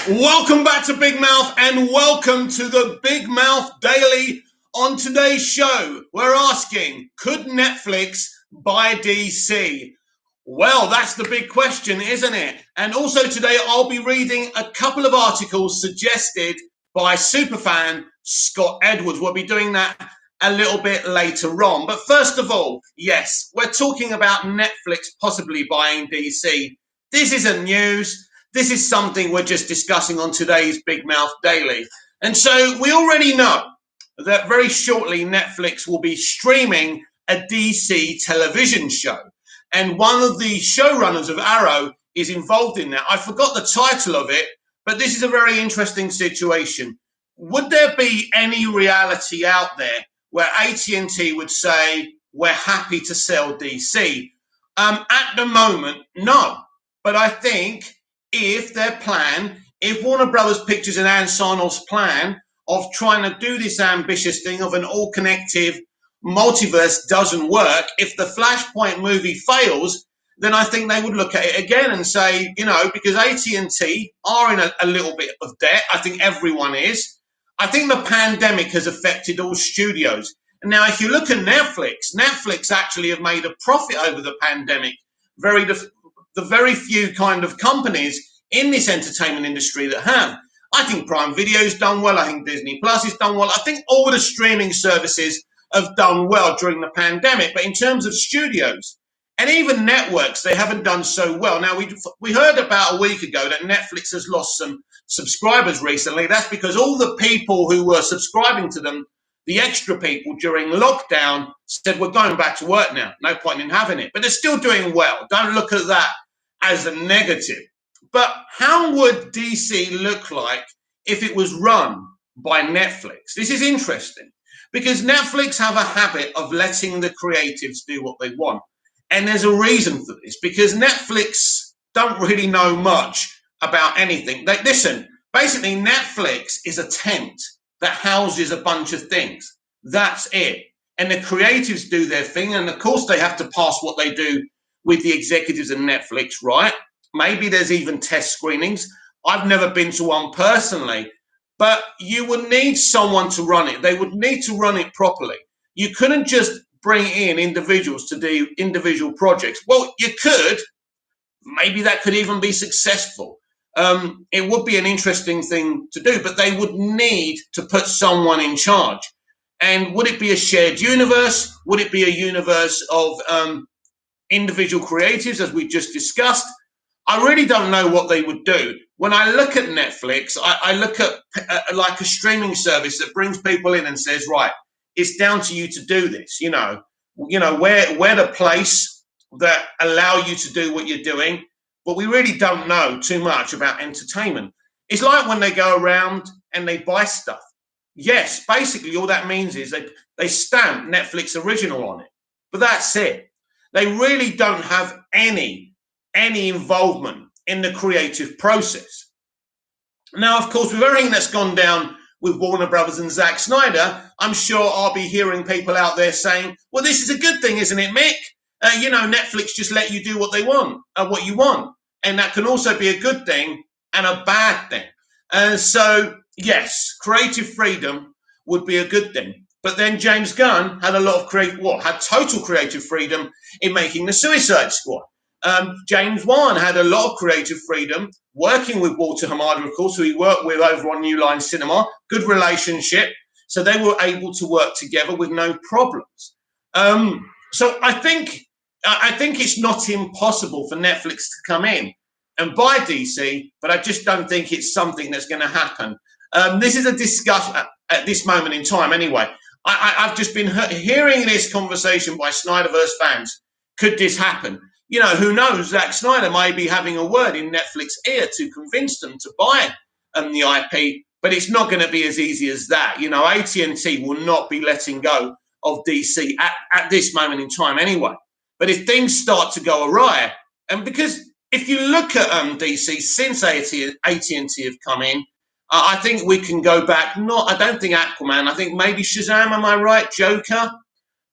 Welcome back to Big Mouth and welcome to the Big Mouth Daily. On today's show, we're asking, could Netflix buy DC? Well, that's the big question, isn't it? And also today, I'll be reading a couple of articles suggested by superfan Scott Edwards. We'll be doing that a little bit later on. But first of all, yes, we're talking about Netflix possibly buying DC. This isn't news. This is something we're just discussing on today's Big Mouth Daily. And so we already know that very shortly Netflix will be streaming a DC television show. And one of the showrunners of Arrow is involved in that. I forgot the title of it, but this is a very interesting situation. Would there be any reality out there where AT&T would say, we're happy to sell DC? At the moment, no. But I think if Warner Brothers Pictures and Ann Sarnoff's plan of trying to do this ambitious thing of an all-connective multiverse doesn't work, if the Flashpoint movie fails, then I think they would look at it again and say, because AT&T are in a little bit of debt. I think everyone is. I think the pandemic has affected all studios. And now, if you look at Netflix actually have made a profit over the pandemic. The very few kind of companies in this entertainment industry that have. I think Prime Video's done well. I think Disney Plus has done well. I think all the streaming services have done well during the pandemic. But in terms of studios and even networks, they haven't done so well. Now, we heard about a week ago that Netflix has lost some subscribers recently. That's because all the people who were subscribing to them, the extra people during lockdown, said, we're going back to work now. No point in having it. But they're still doing well. Don't look at that as a negative. But how would DC look like if it was run by Netflix? This is interesting because Netflix have a habit of letting the creatives do what they want. And there's a reason for this, because Netflix don't really know much about anything. Basically, Netflix is a tent that houses a bunch of things. That's it. And the creatives do their thing. And of course, they have to pass what they do with the executives in Netflix, right? Maybe there's even test screenings. I've never been to one personally, but you would need someone to run it. They would need to run it properly. You couldn't just bring in individuals to do individual projects. Well, you could. Maybe that could even be successful. It would be an interesting thing to do, but they would need to put someone in charge. And would it be a shared universe? Would it be a universe of individual creatives, as we just discussed? I really don't know what they would do. When I look at Netflix, I look at like a streaming service that brings people in and says, right, it's down to you to do this. We're the place that allow you to do what you're doing, but we really don't know too much about entertainment. It's like when they go around and they buy stuff. Yes, basically all that means is they stamp Netflix original on it, but that's it. They really don't have any involvement in the creative process. Now, of course, with everything that's gone down with Warner Brothers and Zack Snyder, I'm sure I'll be hearing people out there saying, well, this is a good thing, isn't it, Mick? Netflix just let you do what they want, what you want. And that can also be a good thing and a bad thing. And so, yes, creative freedom would be a good thing. But then James Gunn had total creative freedom in making the Suicide Squad. James Wan had a lot of creative freedom working with Walter Hamada, of course, who he worked with over on New Line Cinema. Good relationship. So they were able to work together with no problems. So I think it's not impossible for Netflix to come in and buy DC, but I just don't think it's something that's going to happen. This is a discussion at this moment in time anyway. I've just been hearing this conversation by Snyderverse fans. Could this happen? Who knows? Zack Snyder may be having a word in Netflix ear to convince them to buy the IP, but it's not going to be as easy as that. AT&T will not be letting go of DC at this moment in time anyway. But if things start to go awry, and because if you look at DC since AT&T have come in, I think we can go back. I don't think Aquaman. I think maybe Shazam. Am I right? Joker,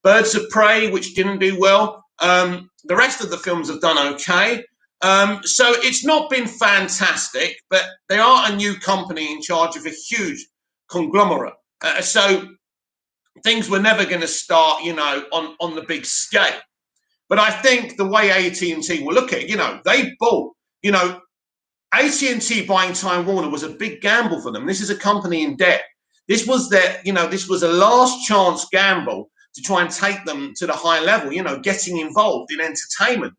Birds of Prey, which didn't do well. The rest of the films have done okay. So it's not been fantastic, but they are a new company in charge of a huge conglomerate. So things were never going to start, on the big scale. But I think the way AT&T will look at it, they bought, AT&T buying Time Warner was a big gamble for them. This is a company in debt. This was this was a last chance gamble to try and take them to the high level, getting involved in entertainment.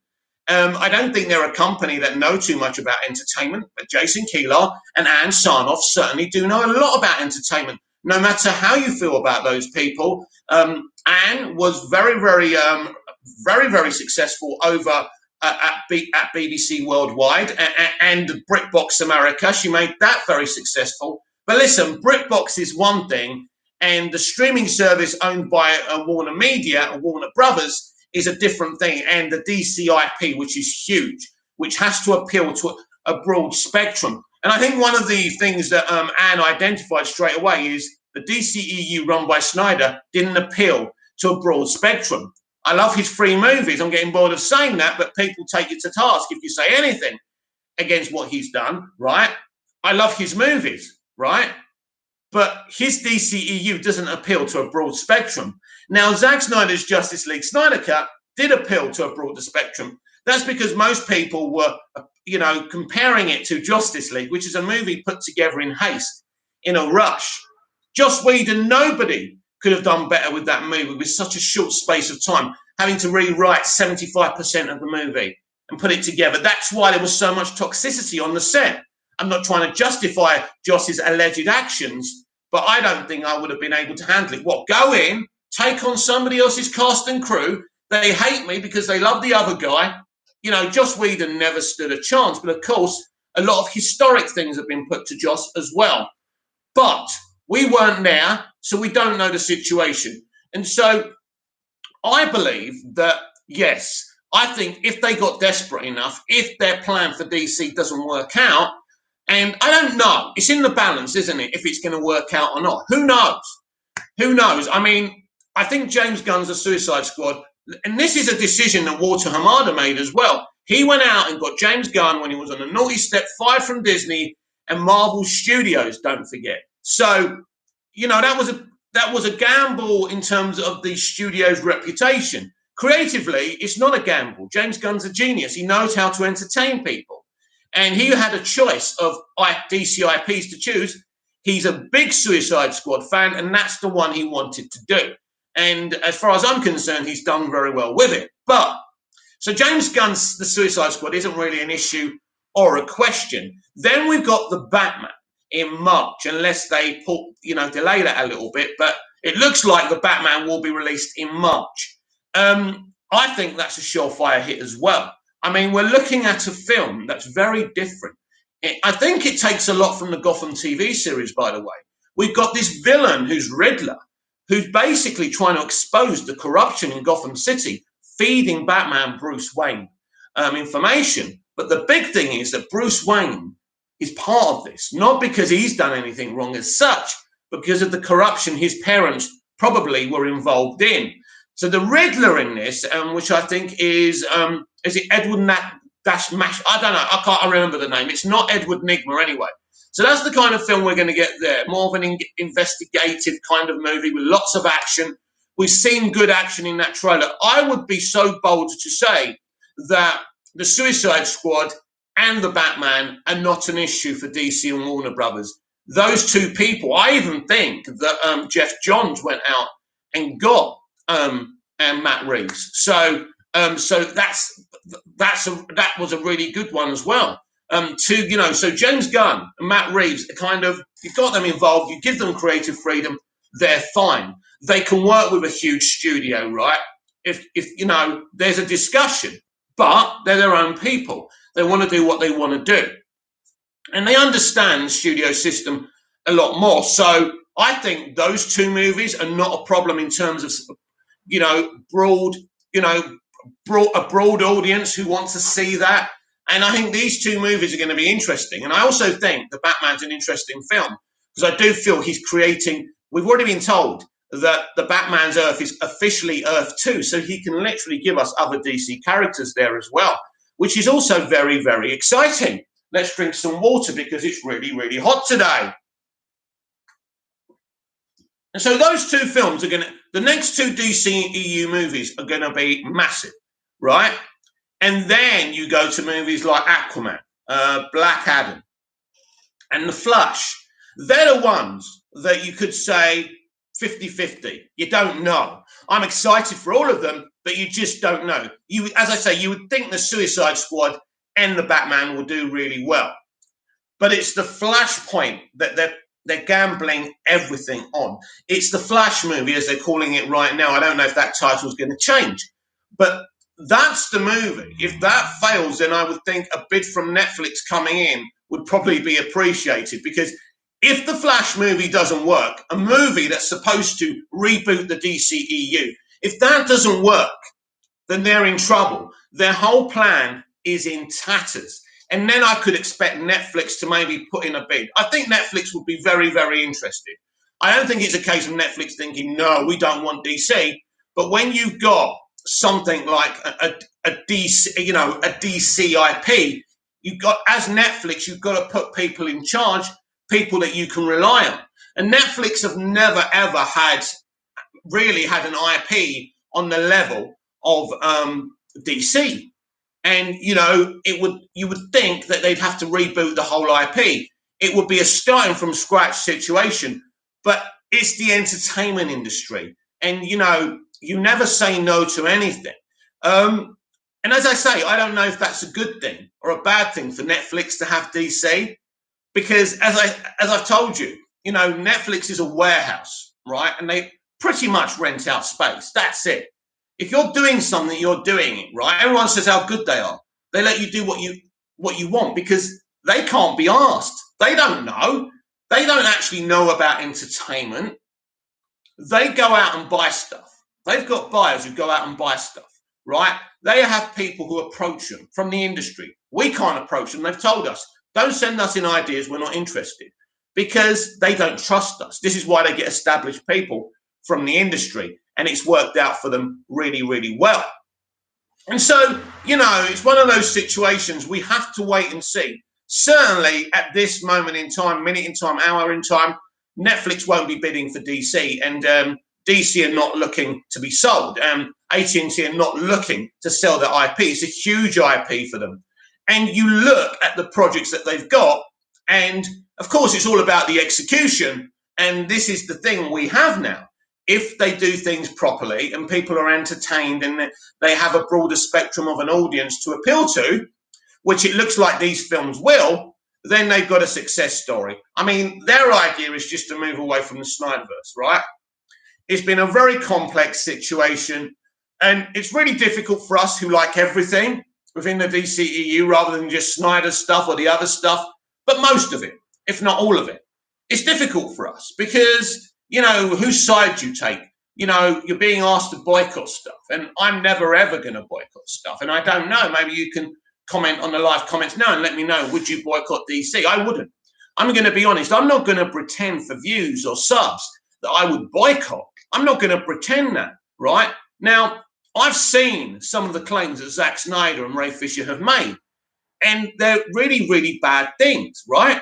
I don't think they're a company that know too much about entertainment, but Jason Kilar and Ann Sarnoff certainly do know a lot about entertainment. No matter how you feel about those people, Ann was very, very successful over at BBC Worldwide and BritBox America. She made that very successful. But listen, BritBox is one thing, and the streaming service owned by Warner Media and Warner Brothers is a different thing. And the DCIP, which is huge, which has to appeal to a broad spectrum. And I think one of the things that Anne identified straight away is the DCEU run by Snyder didn't appeal to a broad spectrum. I love his free movies. I'm getting bored of saying that, but people take it to task if you say anything against what he's done, right? I love his movies, right? But his DCEU doesn't appeal to a broad spectrum. Now, Zack Snyder's Justice League Snyder Cut did appeal to a broader spectrum. That's because most people were, comparing it to Justice League, which is a movie put together in haste, in a rush. Joss Whedon, nobody could have done better with that movie with such a short space of time, having to rewrite 75% of the movie and put it together. That's why there was so much toxicity on the set. I'm not trying to justify Joss's alleged actions, but I don't think I would have been able to handle it. What, go in, take on somebody else's cast and crew? They hate me because they love the other guy. Joss Whedon never stood a chance. But of course, a lot of historic things have been put to Joss as well. But we weren't there, so we don't know the situation. And so I believe that, yes, I think if they got desperate enough, if their plan for DC doesn't work out, and I don't know, it's in the balance, isn't it, if it's going to work out or not. Who knows? Who knows? I mean, I think James Gunn's The Suicide Squad, and this is a decision that Walter Hamada made as well. He went out and got James Gunn when he was on a naughty step 5 from Disney and Marvel Studios, don't forget. So, that was a gamble in terms of the studio's reputation. Creatively, it's not a gamble. James Gunn's a genius. He knows how to entertain people. And he had a choice of DC IPs to choose. He's a big Suicide Squad fan, and that's the one he wanted to do. And as far as I'm concerned, he's done very well with it. So James Gunn's The Suicide Squad isn't really an issue or a question. Then we've got the Batman in March, unless they delay that a little bit. But it looks like the Batman will be released in March. I think that's a surefire hit as well. I mean, we're looking at a film that's very different. I think it takes a lot from the Gotham TV series, by the way. We've got this villain who's Riddler, who's basically trying to expose the corruption in Gotham City, feeding Batman Bruce Wayne information. But the big thing is that Bruce Wayne is part of this, not because he's done anything wrong as such, but because of the corruption his parents probably were involved in. So the Riddler in this, which I think is it Edward Mash? I don't know. I can't remember the name. It's not Edward Nigma anyway. So that's the kind of film we're going to get there. More of an investigative kind of movie with lots of action. We've seen good action in that trailer. I would be so bold to say that the Suicide Squad and the Batman are not an issue for DC and Warner Brothers. Those two people, I even think that Jeff Johns went out and got and Matt Reeves. So that was a really good one as well. So James Gunn and Matt Reeves are kind of, you've got them involved, you give them creative freedom, they're fine. They can work with a huge studio, right? If there's a discussion, but they're their own people. They want to do what they want to do. And they understand the studio system a lot more. So I think those two movies are not a problem in terms of, broad audience who wants to see that. And I think these two movies are going to be interesting. And I also think the Batman's an interesting film because I do feel he's creating, we've already been told that the Batman's Earth is officially Earth 2. So he can literally give us other DC characters there as well. which is also very, very exciting. Let's drink some water because it's really, really hot today. And so those two films are the next two DCEU movies are going to be massive, right? And then you go to movies like Aquaman, Black Adam, and The Flash. They're the ones that you could say 50-50. You don't know. I'm excited for all of them, but you just don't know. As I say, you would think the Suicide Squad and the Batman will do really well. But it's the Flashpoint that they're gambling everything on. It's the Flash movie, as they're calling it right now. I don't know if that title is going to change. But that's the movie. If that fails, then I would think a bid from Netflix coming in would probably be appreciated, because if the Flash movie doesn't work, a movie that's supposed to reboot the DCEU, if that doesn't work, then they're in trouble. Their whole plan is in tatters. And then I could expect Netflix to maybe put in a bid. I think Netflix would be very, very interested. I don't think it's a case of Netflix thinking, no, we don't want DC. But when you've got something like a DC, a DC IP, you've got, as Netflix, you've got to put people in charge, people that you can rely on. And Netflix have never, ever really had an IP on the level of DC. And, you would think that they'd have to reboot the whole IP. It would be a starting from scratch situation. But it's the entertainment industry. And, you never say no to anything. And as I say, I don't know if that's a good thing or a bad thing for Netflix to have DC. Because as I've told you, Netflix is a warehouse, right? And they pretty much rent out space. That's it. If you're doing something, you're doing it, right? Everyone says how good they are. They let you do what you want because they can't be asked. They don't know. They don't actually know about entertainment. They go out and buy stuff. They've got buyers who go out and buy stuff, right? They have people who approach them from the industry. We can't approach them. They've told us, don't send us in ideas. We're not interested, because they don't trust us. This is why they get established people from the industry, and it's worked out for them really, really well. And so, it's one of those situations we have to wait and see. Certainly at this moment in time, minute in time, hour in time, Netflix won't be bidding for DC, and DC are not looking to be sold. AT&T are not looking to sell their IP. It's a huge IP for them. And you look at the projects that they've got, and of course it's all about the execution. And this is the thing we have now. If they do things properly and people are entertained and they have a broader spectrum of an audience to appeal to, which it looks like these films will, then they've got a success story. I mean, their idea is just to move away from the Snyderverse, right? It's been a very complex situation, and it's really difficult for us who like everything within the DCEU rather than just Snyder stuff or the other stuff, but most of it, if not all of it. It's difficult for us because, whose side do you take? You're being asked to boycott stuff, and I'm never, ever going to boycott stuff. And I don't know, maybe you can comment on the live comments now and let me know, would you boycott DC? I wouldn't. I'm going to be honest. I'm not going to pretend for views or subs that I would boycott. I'm not going to pretend that, right? Now, I've seen some of the claims that Zack Snyder and Ray Fisher have made, and they're really, really bad things, right?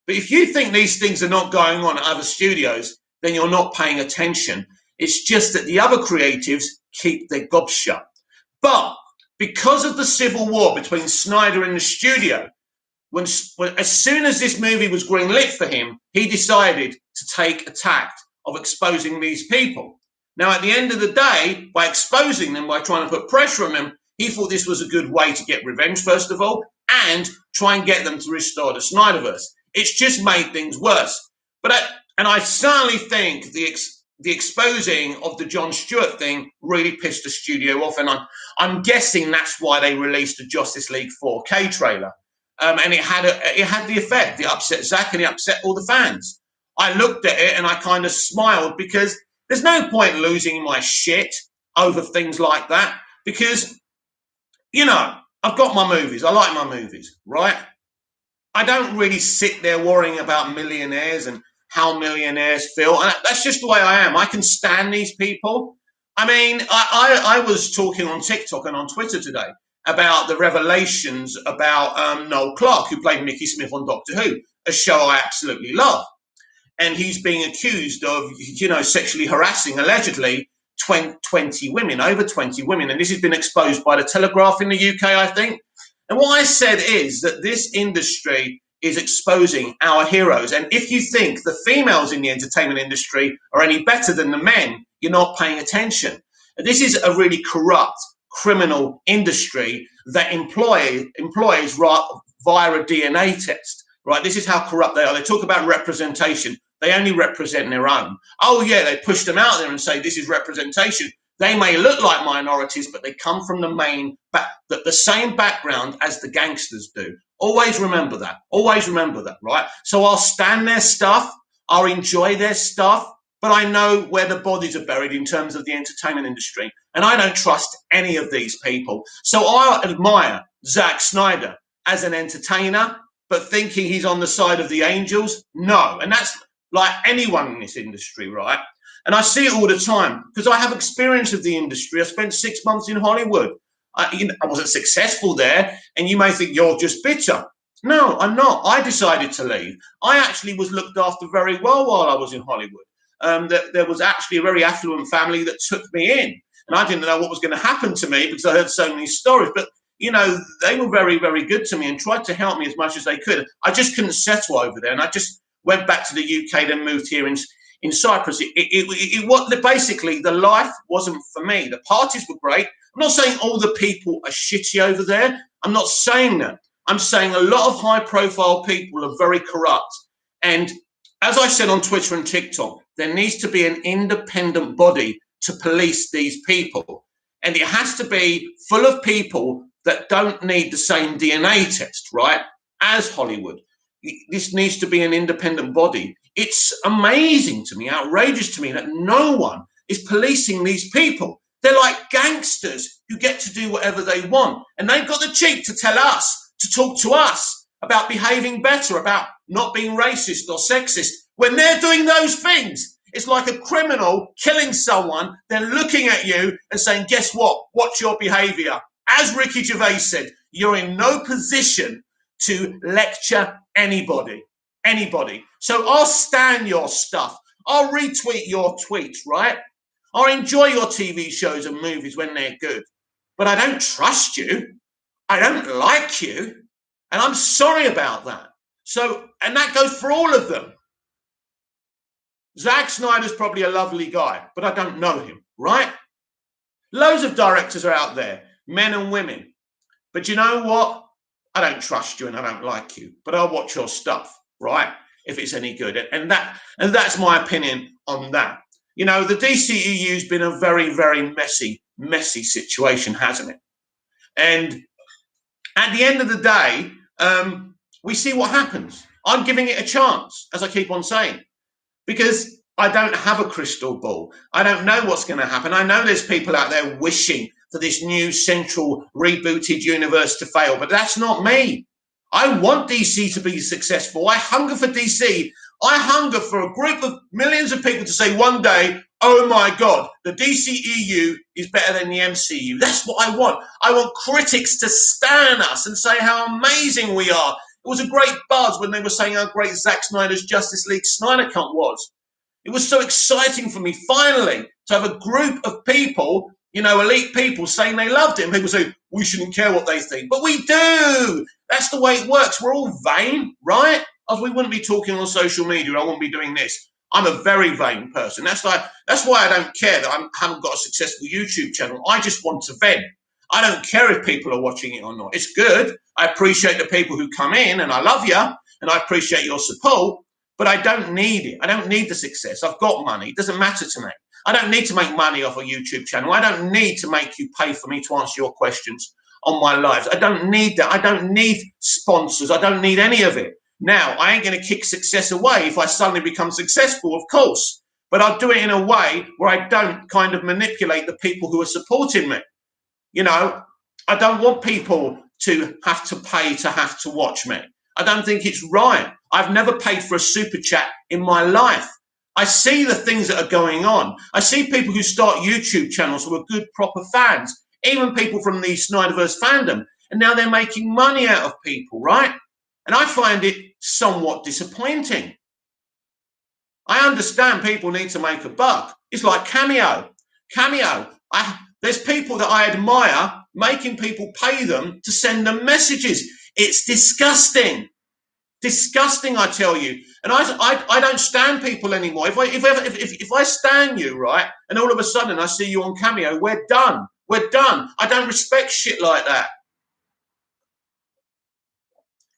But if you think these things are not going on at other studios, then you're not paying attention. It's just that the other creatives keep their gobs shut. But because of the civil war between Snyder and the studio, when as soon as this movie was greenlit for him, he decided to take a tact of exposing these people. Now, at the end of the day, by exposing them, by trying to put pressure on them, he thought this was a good way to get revenge, first of all, and try and get them to restore the Snyderverse. It's just made things worse. And I certainly think the exposing of the Jon Stewart thing really pissed the studio off, and I'm guessing that's why they released the Justice League 4K trailer. And it had the effect. It upset Zack and it upset all the fans. I looked at it and I kind of smiled, because there's no point losing my shit over things like that, because, I've got my movies. I like my movies, right? I don't really sit there worrying about millionaires and how millionaires feel. And that's just the way I am. I can stand these people. I mean, I was talking on TikTok and on Twitter today, about the revelations about Noel Clarke, who played Mickey Smith on Doctor Who, a show I absolutely love. And he's being accused of, sexually harassing, allegedly, 20 women, over 20 women. And this has been exposed by the Telegraph in the UK, I think. And what I said is that this industry is exposing our heroes. And if you think the females in the entertainment industry are any better than the men, you're not paying attention. And this is a really corrupt, criminal industry that employs via a DNA test, right? This is how corrupt they are. They talk about representation. They only represent their own. Oh, yeah, they push them out there and say this is representation. They may look like minorities, but they come from the same background as the gangsters do. Always remember that. Always remember that, right? So I'll stand their stuff. I'll enjoy their stuff. But I know where the bodies are buried in terms of the entertainment industry. And I don't trust any of these people. So I admire Zack Snyder as an entertainer, but thinking he's on the side of the angels, no. And that's like anyone in this industry, right? And I see it all the time because I have experience of the industry. I spent 6 months in Hollywood. I wasn't successful there. And you may think you're just bitter. No, I'm not. I decided to leave. I actually was looked after very well while I was in Hollywood. There was actually a very affluent family that took me in. And I didn't know what was going to happen to me because I heard so many stories. But, they were very, very good to me and tried to help me as much as they could. I just couldn't settle over there. And I just went back to the UK, then moved here in Cyprus. Basically, the life wasn't for me. The parties were great. I'm not saying all the people are shitty over there. I'm not saying that. I'm saying a lot of high-profile people are very corrupt. And as I said on Twitter and TikTok, there needs to be an independent body to police these people. And it has to be full of people that don't need the same DNA test, right, as Hollywood. This needs to be an independent body. It's amazing to me, outrageous to me that no one is policing these people. They're like gangsters who get to do whatever they want. And they've got the cheek to tell us, to talk to us about behaving better, about not being racist or sexist. When they're doing those things, it's like a criminal killing someone, then looking at you and saying, guess what? Watch your behavior. As Ricky Gervais said, you're in no position to lecture anybody. So I'll stand your stuff. I'll retweet your tweets, right? I'll enjoy your TV shows and movies when they're good. But I don't trust you. I don't like you. And I'm sorry about that. So, and that goes for all of them. Zack Snyder's probably a lovely guy, but I don't know him, right? Loads of directors are out there, men and women. But you know what? I don't trust you and I don't like you, but I'll watch your stuff, right? If it's any good. And that's my opinion on that. The DCEU's been a very, very messy situation, hasn't it? And at the end of the day, we see what happens. I'm giving it a chance, as I keep on saying, because I don't have a crystal ball. I don't know what's going to happen. I know there's people out there wishing for this new central rebooted universe to fail, but that's not me. I want DC to be successful. I hunger for DC. I hunger for a group of millions of people to say one day, oh my God, the DCEU is better than the MCU. That's what I want. I want critics to stan us and say how amazing we are. It was a great buzz when they were saying how great Zack Snyder's Justice League Snyder Cut was. It was so exciting for me, finally, to have a group of people, elite people saying they loved it. And people say, we shouldn't care what they think. But we do. That's the way it works. We're all vain, right? Else we wouldn't be talking on social media. I wouldn't be doing this. I'm a very vain person. That's why I don't care that I haven't got a successful YouTube channel. I just want to vent. I don't care if people are watching it or not. It's good. I appreciate the people who come in, and I love you, and I appreciate your support, but I don't need it. I don't need the success. I've got money. It doesn't matter to me. I don't need to make money off a YouTube channel. I don't need to make you pay for me to answer your questions on my lives. I don't need that. I don't need sponsors. I don't need any of it. Now, I ain't going to kick success away if I suddenly become successful, of course, but I'll do it in a way where I don't kind of manipulate the people who are supporting me. I don't want people to have to pay to have to watch me. I don't think it's right. I've never paid for a super chat in my life. I see the things that are going on. I see people who start YouTube channels who are good, proper fans. even people from the Snyderverse fandom, and now they're making money out of people, right? And I find it somewhat disappointing. I understand people need to make a buck. It's like Cameo. There's people that I admire making people pay them to send them messages. It's disgusting. Disgusting, I tell you. And I don't stand people anymore. If I stand you, right, and all of a sudden I see you on Cameo, we're done. We're done. I don't respect shit like that.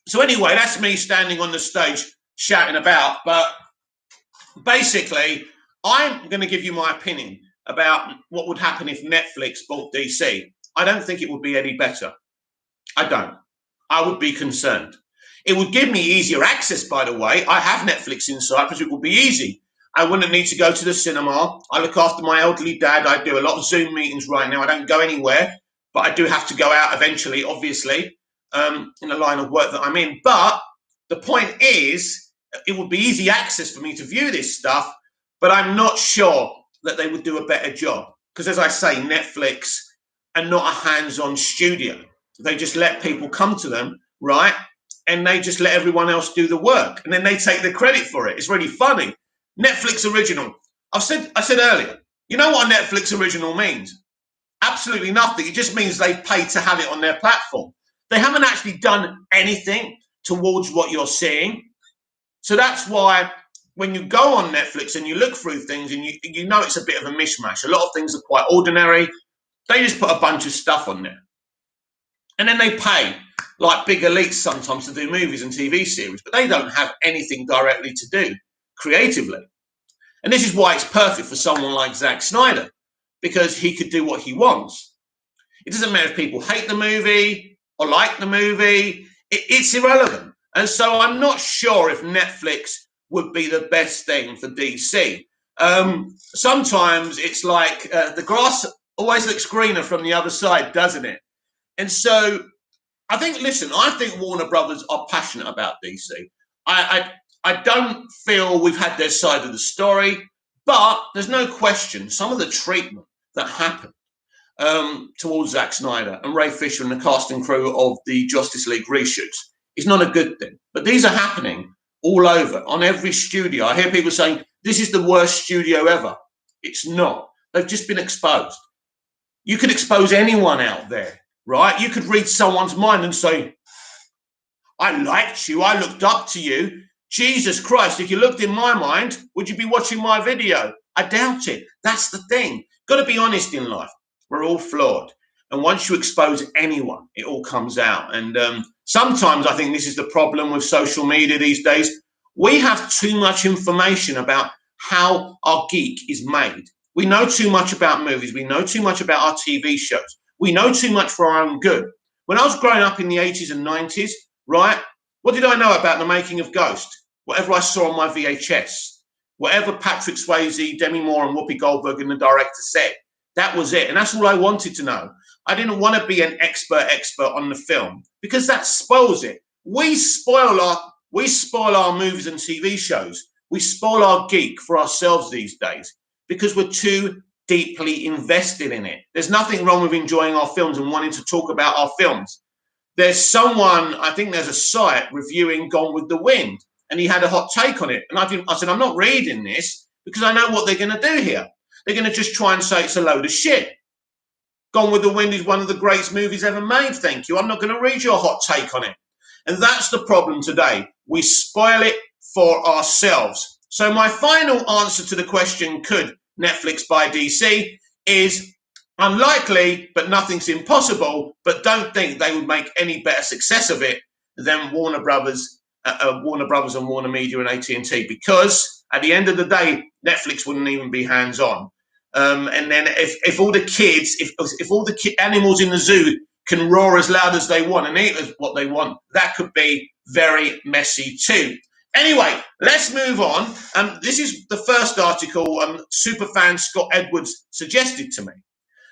So anyway, that's me standing on the stage shouting about. But basically, I'm going to give you my opinion about what would happen if Netflix bought DC. I don't think it would be any better. I don't. I would be concerned. It would give me easier access, by the way. I have Netflix in Cyprus. It would be easy. I wouldn't need to go to the cinema. I look after my elderly dad. I do a lot of Zoom meetings right now. I don't go anywhere, but I do have to go out eventually, obviously, in the line of work that I'm in. But the point is, it would be easy access for me to view this stuff, but I'm not sure that they would do a better job. Because as I say, Netflix are not a hands-on studio. They just let people come to them, right? And they just let everyone else do the work. And then they take the credit for it. It's really funny. Netflix original. I said earlier, you know what a Netflix original means? Absolutely nothing. It just means they pay to have it on their platform. They haven't actually done anything towards what you're seeing. So that's why when you go on Netflix and you look through things and you know it's a bit of a mishmash. A lot of things are quite ordinary. They just put a bunch of stuff on there. And then they pay like big elites sometimes to do movies and TV series, but they don't have anything directly to do creatively. And this is why it's perfect for someone like Zack Snyder, because he could do what he wants. It doesn't matter if people hate the movie or like the movie. It's irrelevant. And so I'm not sure if Netflix would be the best thing for DC. Sometimes it's like the grass always looks greener from the other side, doesn't it? And so I think Warner Brothers are passionate about DC. I don't feel we've had their side of the story, but there's no question some of the treatment that happened towards Zack Snyder and Ray Fisher and the cast and crew of the Justice League reshoots is not a good thing. But these are happening all over, on every studio. I hear people saying, this is the worst studio ever. It's not. They've just been exposed. You could expose anyone out there, right? You could read someone's mind and say, I liked you, I looked up to you. Jesus Christ, if you looked in my mind, would you be watching my video? I doubt it. That's the thing. Got to be honest in life. We're all flawed. And once you expose anyone, it all comes out. And sometimes I think this is the problem with social media these days. We have too much information about how our geek is made. We know too much about movies. We know too much about our TV shows. We know too much for our own good. When I was growing up in the 80s and 90s, right, what did I know about the making of Ghost? Whatever I saw on my VHS, whatever Patrick Swayze, Demi Moore and Whoopi Goldberg and the director said, that was it. And that's all I wanted to know. I didn't want to be an expert on the film because that spoils it. We spoil our movies and TV shows. We spoil our geek for ourselves these days because we're too deeply invested in it. There's nothing wrong with enjoying our films and wanting to talk about our films. There's someone, I think there's a site reviewing Gone with the Wind, and he had a hot take on it. And I said, I'm not reading this because I know what they're going to do here. They're going to just try and say it's a load of shit. Gone with the Wind is one of the greatest movies ever made, thank you. I'm not going to read your hot take on it. And that's the problem today. We spoil it for ourselves. So my final answer to the question, could Netflix buy DC, is unlikely, but nothing's impossible. But don't think they would make any better success of it than Warner Brothers and Warner Media and AT&T, because at the end of the day, Netflix wouldn't even be hands-on. And then if all the kids, if all the animals in the zoo can roar as loud as they want and eat what they want, that could be very messy too. Anyway, let's move on. This is the first article superfan Scott Edwards suggested to me.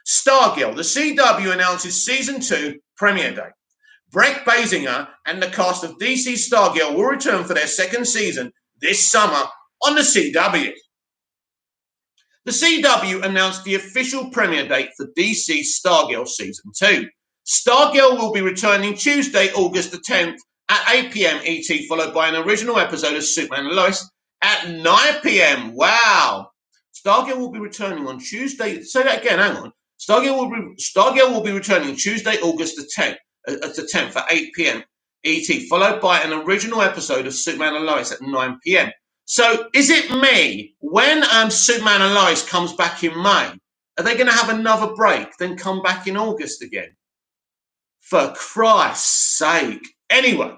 Stargirl, the CW announces season 2 premiere date. Brett Basinger and the cast of DC Stargirl will return for their second season this summer on the CW. The CW announced the official premiere date for DC's Stargirl Season 2. Stargirl will be returning Tuesday, August the 10th at 8 p.m. ET, followed by an original episode of Superman and Lois at 9 p.m. Wow! Stargirl will be returning on Tuesday. Say that again, hang on. Stargirl will be returning Tuesday, August the 10th at 8 p.m. ET, followed by an original episode of Superman and Lois at 9 p.m. So is it me, when Superman and Lois comes back in May, are they going to have another break, then come back in August again? For Christ's sake. Anyway,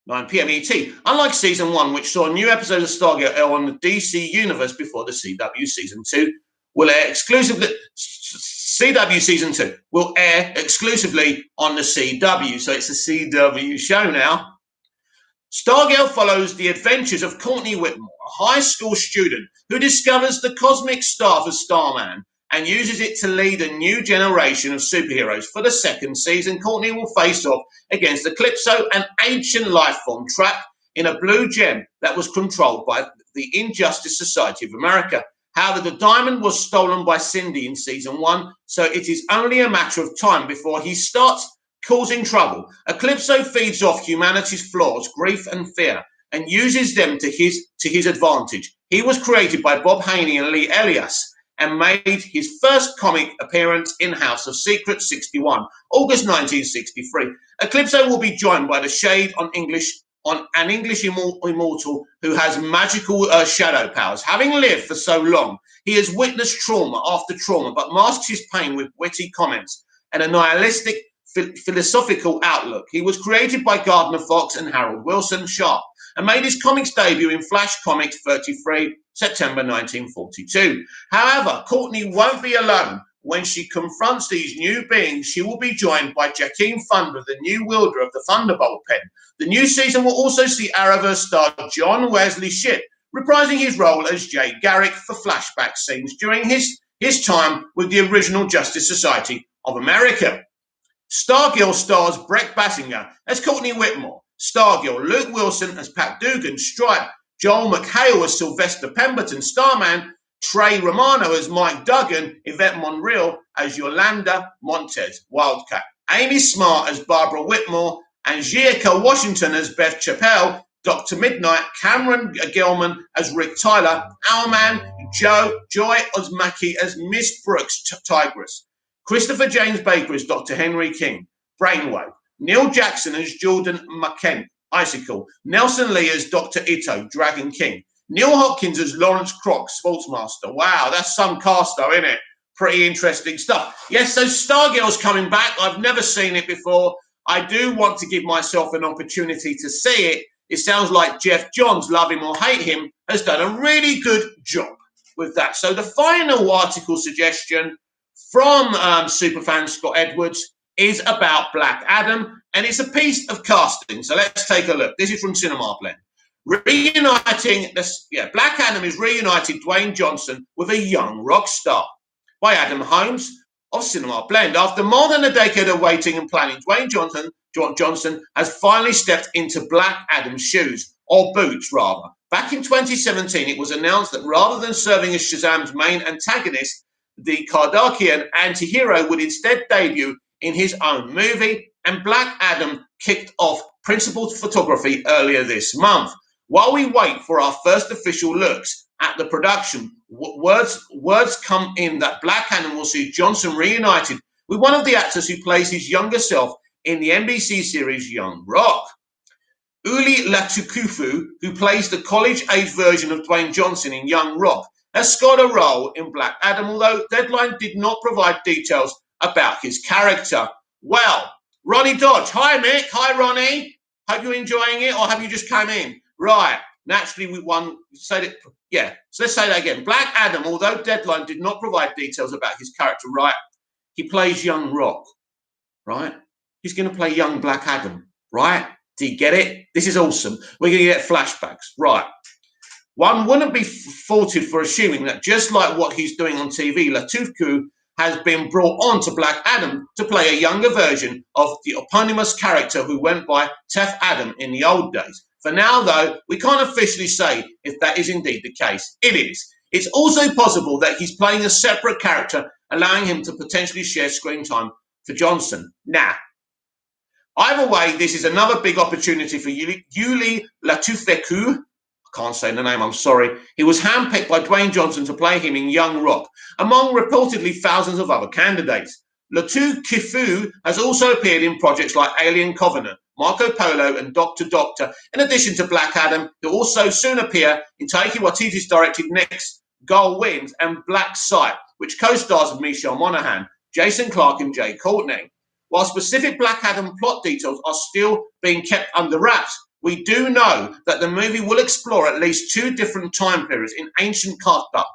9 p.m. ET. Unlike Season 1, which saw a new episode of Stargirl air on the DC Universe before the CW Season 2 will air exclusively. CW Season 2 will air exclusively on the CW, so it's a CW show now. Stargirl follows the adventures of Courtney Whitmore, a high school student who discovers the cosmic staff of Starman and uses it to lead a new generation of superheroes. For the second season, Courtney will face off against Eclipso, an ancient life form trapped in a blue gem that was controlled by the Injustice Society of America. However, the diamond was stolen by Cindy in Season 1, so it is only a matter of time before he starts causing trouble. Eclipso feeds off humanity's flaws, grief and fear, and uses them to his advantage. He was created by Bob Haney and Lee Elias and made his first comic appearance in House of Secrets 61, August 1963. Eclipso will be joined by the Shade on an English immortal who has magical shadow powers. Having lived for so long, he has witnessed trauma after trauma, but masks his pain with witty comments and a nihilistic philosophical outlook. He was created by Gardner Fox and Harold Wilson Sharp and made his comics debut in Flash Comics 33, September 1942. However, Courtney won't be alone. When she confronts these new beings, she will be joined by Jakeem Thunder, the new wielder of the Thunderbolt pen. The new season will also see Arrowverse star John Wesley Shipp reprising his role as Jay Garrick for flashback scenes during his time with the original Justice Society of America. Stargirl stars Brett Basinger as Courtney Whitmore, Stargirl Luke Wilson as Pat Dugan, Stripe Joel McHale as Sylvester Pemberton, Starman Trey Romano as Mike Duggan, Yvette Monreal as Yolanda Montez, Wildcat, Amy Smart as Barbara Whitmore, and Gianca Washington as Beth Chappelle, Dr. Midnight, Cameron Gilman as Rick Tyler, Owlman, Joy Osmaki as Miss Brooks Tigress, Christopher James Baker as Dr. Henry King, Brainwave, Neil Jackson as Jordan McKent, Icicle, Nelson Lee as Dr. Ito, Dragon King, Neil Hopkins as Lawrence Croc, Sportsmaster. Wow, that's some cast though, isn't it? Pretty interesting stuff. Yes, so Stargirl's coming back. I've never seen it before. I do want to give myself an opportunity to see it. It sounds like Jeff Johns, love him or hate him, has done a really good job with that. So the final article suggestion from superfan Scott Edwards is about Black Adam, and it's a piece of casting. So let's take a look. This is from Cinema Blend. Reuniting this, Black Adam is reunited Dwayne Johnson with a young rock star by Adam Holmes of Cinema Blend. After more than a decade of waiting and planning, Dwayne Johnson has finally stepped into Black Adam's shoes, or boots rather. Back in 2017, it was announced that rather than serving as Shazam's main antagonist, the Kardashian anti-hero would instead debut in his own movie, and Black Adam kicked off principal photography earlier this month. While we wait for our first official looks at the production, words come in that Black Adam will see Johnson reunited with one of the actors who plays his younger self in the NBC series Young Rock. Uli Latukufu, who plays the college-age version of Dwayne Johnson in Young Rock, has scored a role in Black Adam, although Deadline did not provide details about his character. Well, Ronnie Dodge. Hi, Mick. Hi, Ronnie. Hope you're enjoying it, or have you just come in? Right. Naturally, so let's say that again. Black Adam, although Deadline did not provide details about his character, right? He plays Young Rock, right? He's going to play young Black Adam, right? Do you get it? This is awesome. We're going to get flashbacks, right? One wouldn't be faulted for assuming that just like what he's doing on TV, Latuku has been brought on to Black Adam to play a younger version of the eponymous character who went by Tef Adam in the old days. For now, though, we can't officially say if that is indeed the case. It is. It's also possible that he's playing a separate character, allowing him to potentially share screen time for Johnson. Nah. Either way, this is another big opportunity for Yuli Latufeku. I can't say the name, I'm sorry. He was handpicked by Dwayne Johnson to play him in Young Rock, among reportedly thousands of other candidates. Latu has also appeared in projects like Alien Covenant, Marco Polo, and Doctor Doctor, in addition to Black Adam, who will also soon appear in Taika Waititi's directed Next Goal Wins and Black Sight, which co-stars Michelle Monaghan, Jason Clarke, and Jai Courtney. While specific Black Adam plot details are still being kept under wraps, we do know that the movie will explore at least 2 different time periods in ancient Qatar.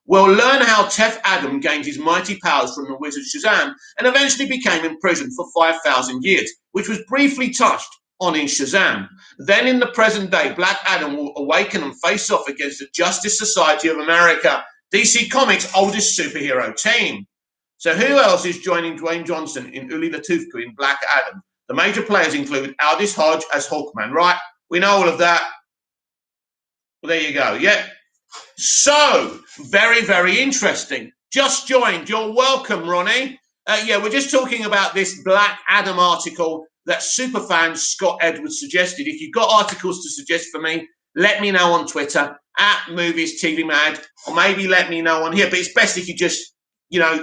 We'll learn how Tef Adam gained his mighty powers from the wizard Shazam and eventually became imprisoned for 5,000 years, which was briefly touched on in Shazam. Then in the present day, Black Adam will awaken and face off against the Justice Society of America, DC Comics' oldest superhero team. So who else is joining Dwayne Johnson in Uli Latufeku in Black Adam? The major players include Aldis Hodge as Hawkman, right? We know all of that. Well, there you go, yeah. So, very, very interesting. Just joined. You're welcome, Ronnie. Yeah, we're just talking about this Black Adam article that superfan Scott Edwards suggested. If you've got articles to suggest for me, let me know on Twitter, @MoviesTVMad, or maybe let me know on here. But it's best if you just,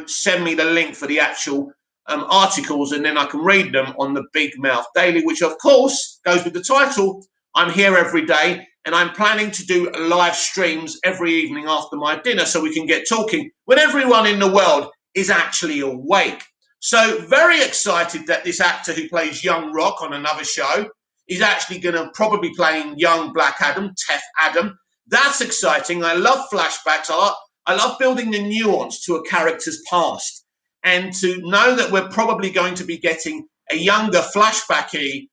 send me the link for the actual articles, and then I can read them on the Big Mouth Daily, which, of course, goes with the title. I'm here every day, and I'm planning to do live streams every evening after my dinner so we can get talking when everyone in the world is actually awake. So very excited that this actor who plays Young Rock on another show is actually going to probably playing young Black Adam, Tef Adam. That's exciting. I love flashbacks. I love building the nuance to a character's past. And to know that we're probably going to be getting a younger flashbacky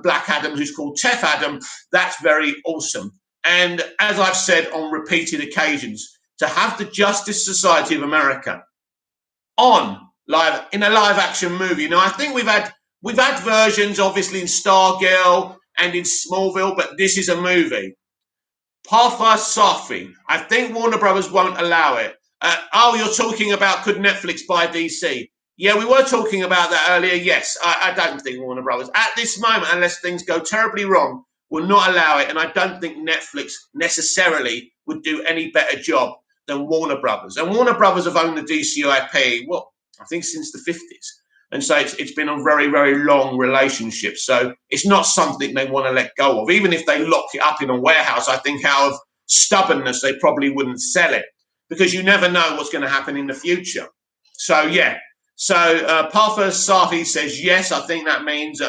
Black Adam who's called Tef Adam, that's very awesome. And as I've said on repeated occasions, to have the Justice Society of America on live in a live action movie. Now, I think we've had versions, obviously, in Stargirl and in Smallville, but this is a movie. Partha Safi. I think Warner Brothers won't allow it. You're talking about could Netflix buy DC? Yeah, we were talking about that earlier. Yes, I don't think Warner Brothers, at this moment, unless things go terribly wrong, will not allow it. And I don't think Netflix necessarily would do any better job than Warner Brothers. And Warner Brothers have owned the DC IP, I think since the 50s. And so it's been a very, very long relationship. So it's not something they want to let go of. Even if they lock it up in a warehouse, I think out of stubbornness, they probably wouldn't sell it because you never know what's going to happen in the future. So, yeah. So Partha Safi says, yes, I think that means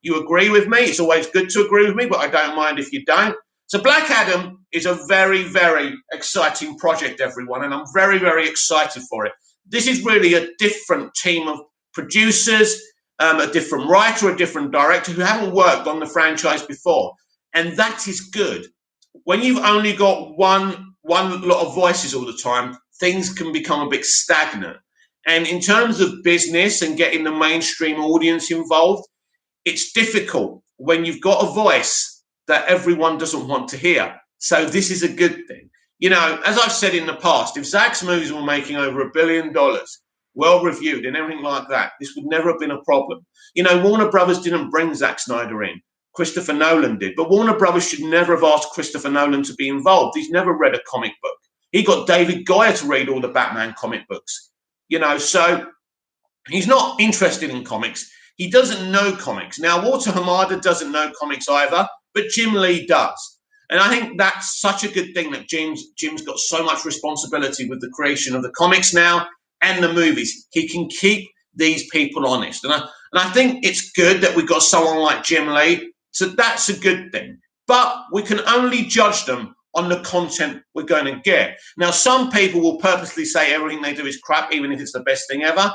you agree with me. It's always good to agree with me, but I don't mind if you don't. So Black Adam is a very, very exciting project, everyone, and I'm very, very excited for it. This is really a different team of producers, a different writer, a different director who haven't worked on the franchise before. And that is good. When you've only got one lot of voices all the time, things can become a bit stagnant. And in terms of business and getting the mainstream audience involved, it's difficult when you've got a voice that everyone doesn't want to hear. So this is a good thing. As I've said in the past, if Zack's movies were making over $1 billion, well reviewed and everything like that, this would never have been a problem. Warner Brothers didn't bring Zack Snyder in. Christopher Nolan did. But Warner Brothers should never have asked Christopher Nolan to be involved. He's never read a comic book. He got David Goyer to read all the Batman comic books. So he's not interested in comics. He doesn't know comics. Now, Walter Hamada doesn't know comics either, but Jim Lee does. And I think that's such a good thing that Jim's got so much responsibility with the creation of the comics now and the movies. He can keep these people honest. And I think it's good that we've got someone like Jim Lee. So that's a good thing. But we can only judge them on the content we're going to get. Now, some people will purposely say everything they do is crap, even if it's the best thing ever.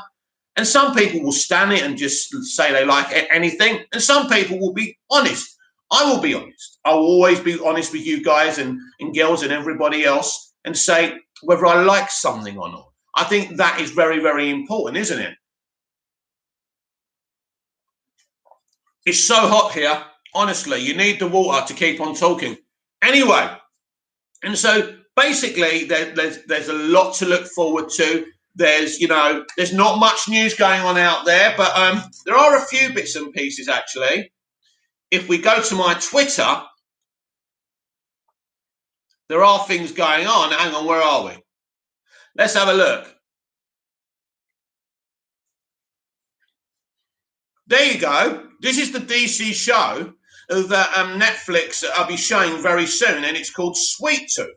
And some people will stand it and just say they like anything. And some people will be honest. I will be honest. I will always be honest with you guys and girls and everybody else and say whether I like something or not. I think that is very, very important, isn't it? It's so hot here. Honestly, you need the water to keep on talking. Anyway, and so basically, there's a lot to look forward to. There's not much news going on out there, but there are a few bits and pieces actually. If we go to my Twitter, there are things going on. Hang on, where are we? Let's have a look. There you go. This is the DC show that Netflix will be showing very soon, and it's called Sweet Tooth.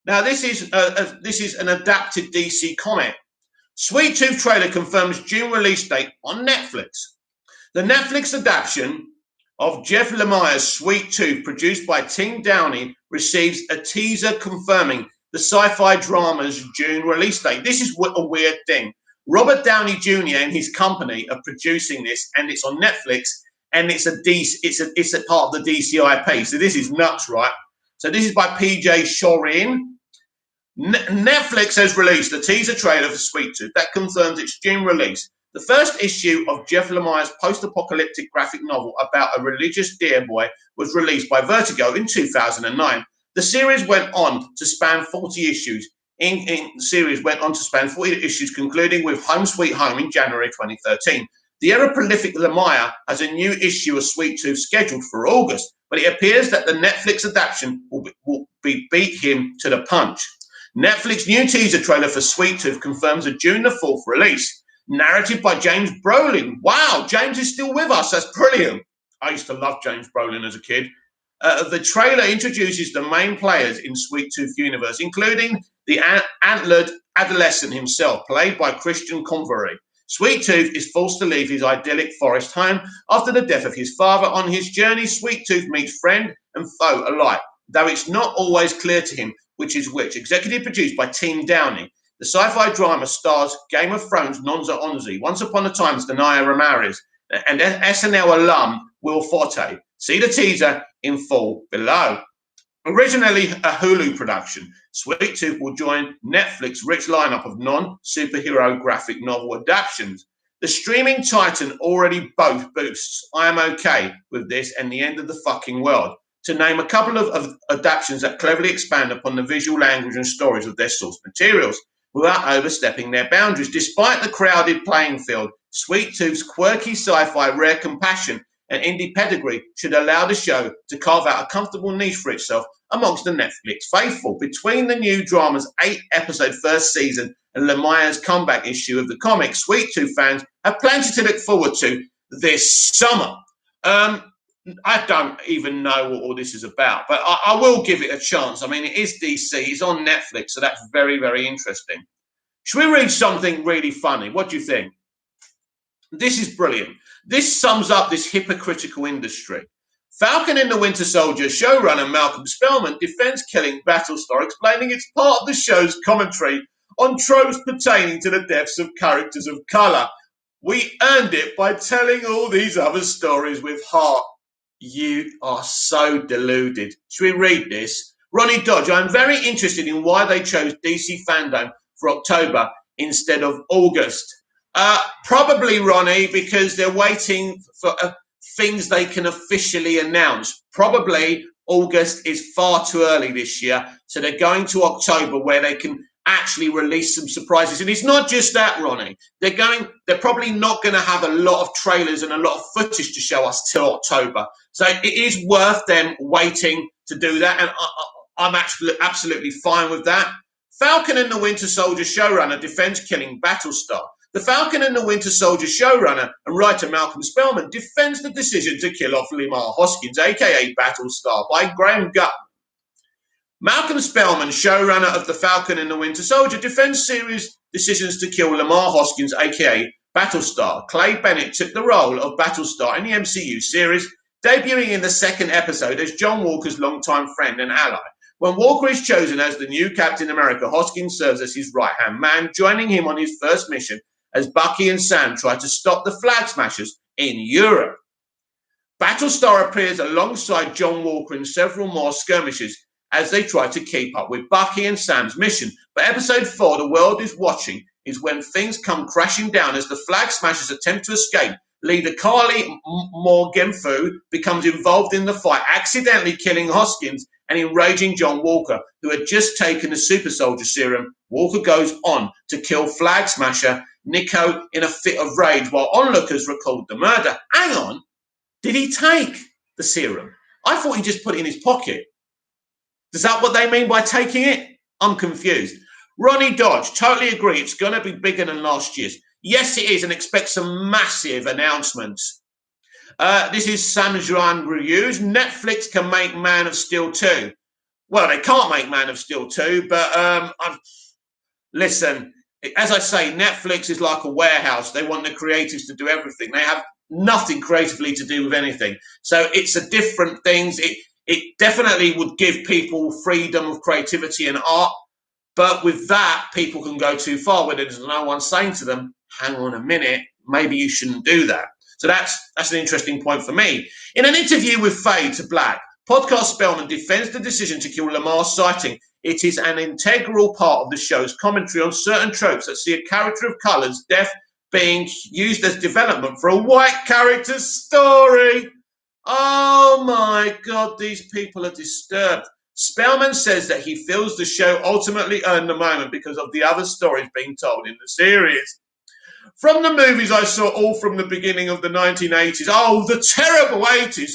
Now, this is an adapted DC comic. Sweet Tooth trailer confirms June release date on Netflix. The Netflix adaptation of Jeff Lemire's Sweet Tooth, produced by Tim Downey, receives a teaser confirming the sci-fi drama's June release date. This is a weird thing. Robert Downey Jr. and his company are producing this, and it's on Netflix, and it's a part of the DC IP. So this is nuts, right? So this is by PJ Shorin. Netflix has released a teaser trailer for Sweet Tooth that confirms its June release. The first issue of Jeff Lemire's post-apocalyptic graphic novel about a religious deer boy was released by Vertigo in 2009. The series went on to span 40 issues. The series went on to span 40 issues, concluding with Home Sweet Home in January 2013. The ever-prolific Lemire has a new issue of Sweet Tooth scheduled for August, but it appears that the Netflix adaptation will beat him to the punch. Netflix new teaser trailer for Sweet Tooth confirms a June the 4th release. Narrated by James Brolin. Wow, James is still with us. That's brilliant. I used to love James Brolin as a kid. The trailer introduces the main players in Sweet Tooth universe, including the antlered adolescent himself, played by Christian Convery. Sweet Tooth is forced to leave his idyllic forest home after the death of his father. On his journey, Sweet Tooth meets friend and foe alike, though it's not always clear to him which is which. Executive produced by Tim Downey. The sci-fi drama stars Game of Thrones Nonza Onzi, Once Upon a Time's Danai Ramirez, and SNL alum Will Forte. See the teaser in full below. Originally a Hulu production, Sweet Tooth will join Netflix's rich lineup of non-superhero graphic novel adaptations. The streaming titan already boasts I Am Okay with This and The End of the Fucking World, to name a couple of adaptations that cleverly expand upon the visual language and stories of their source materials, without overstepping their boundaries. Despite the crowded playing field, Sweet Tooth's quirky sci-fi, rare compassion, and indie pedigree should allow the show to carve out a comfortable niche for itself amongst the Netflix faithful. Between the new drama's 8-episode first season and Lemire's comeback issue of the comic, Sweet Tooth fans have plenty to look forward to this summer. I don't even know what all this is about, but I will give it a chance. I mean, it is DC. It's on Netflix, so that's very, very interesting. Should we read something really funny? What do you think? This is brilliant. This sums up this hypocritical industry. Falcon and the Winter Soldier showrunner Malcolm Spellman defends killing Battlestar, explaining it's part of the show's commentary on tropes pertaining to the deaths of characters of color. We earned it by telling all these other stories with heart. You are so deluded. Should we read this? Ronnie Dodge, I'm very interested in why they chose DC Fandom for October instead of August. Probably, Ronnie, because they're waiting for things they can officially announce. Probably August is far too early this year, so they're going to October where they can actually release some surprises. And it's not just that, Ronnie. They're probably not going to have a lot of trailers and a lot of footage to show us till October. So it is worth them waiting to do that, and I'm absolutely fine with that. Falcon and the Winter Soldier showrunner defends killing Battlestar. The Falcon and the Winter Soldier showrunner and writer Malcolm Spellman defends the decision to kill off Lemar Hoskins, a.k.a. Battlestar, by Graham Gutman. Malcolm Spellman, showrunner of The Falcon and the Winter Soldier, defends series decisions to kill Lemar Hoskins, a.k.a. Battlestar. Clay Bennett took the role of Battlestar in the MCU series, debuting in the second episode as John Walker's longtime friend and ally. When Walker is chosen as the new Captain America, Hoskins serves as his right-hand man, joining him on his first mission as Bucky and Sam try to stop the Flag Smashers in Europe. Battlestar appears alongside John Walker in several more skirmishes as they try to keep up with Bucky and Sam's mission. But episode 4, The World is Watching, is when things come crashing down as the Flag Smashers attempt to escape. Leader Carly Morgenthau becomes involved in the fight, accidentally killing Hoskins and enraging John Walker, who had just taken the super soldier serum. Walker goes on to kill Flag Smasher Nico in a fit of rage while onlookers recalled the murder. Hang on, did he take the serum? I thought he just put it in his pocket. Is that what they mean by taking it? I'm confused. Ronnie Dodge, totally agree. It's going to be bigger than last year's. Yes, it is, and expect some massive announcements. This is Sam Juan Reviews. Netflix can make Man of Steel 2. Well, they can't make Man of Steel 2, but listen, as I say, Netflix is like a warehouse. They want the creatives to do everything. They have nothing creatively to do with anything. So it's a different things. It definitely would give people freedom of creativity and art. But with that, people can go too far where there's no one saying to them, hang on a minute, maybe you shouldn't do that. So that's an interesting point for me. In an interview with Fade to Black, podcast Spellman defends the decision to kill Lamar's sighting. It is an integral part of the show's commentary on certain tropes that see a character of colour's death being used as development for a white character's story. Oh my God, these people are disturbed. Spellman says that he feels the show ultimately earned the moment because of the other stories being told in the series. From the movies I saw all from the beginning of the 1980s, oh, the terrible 80s,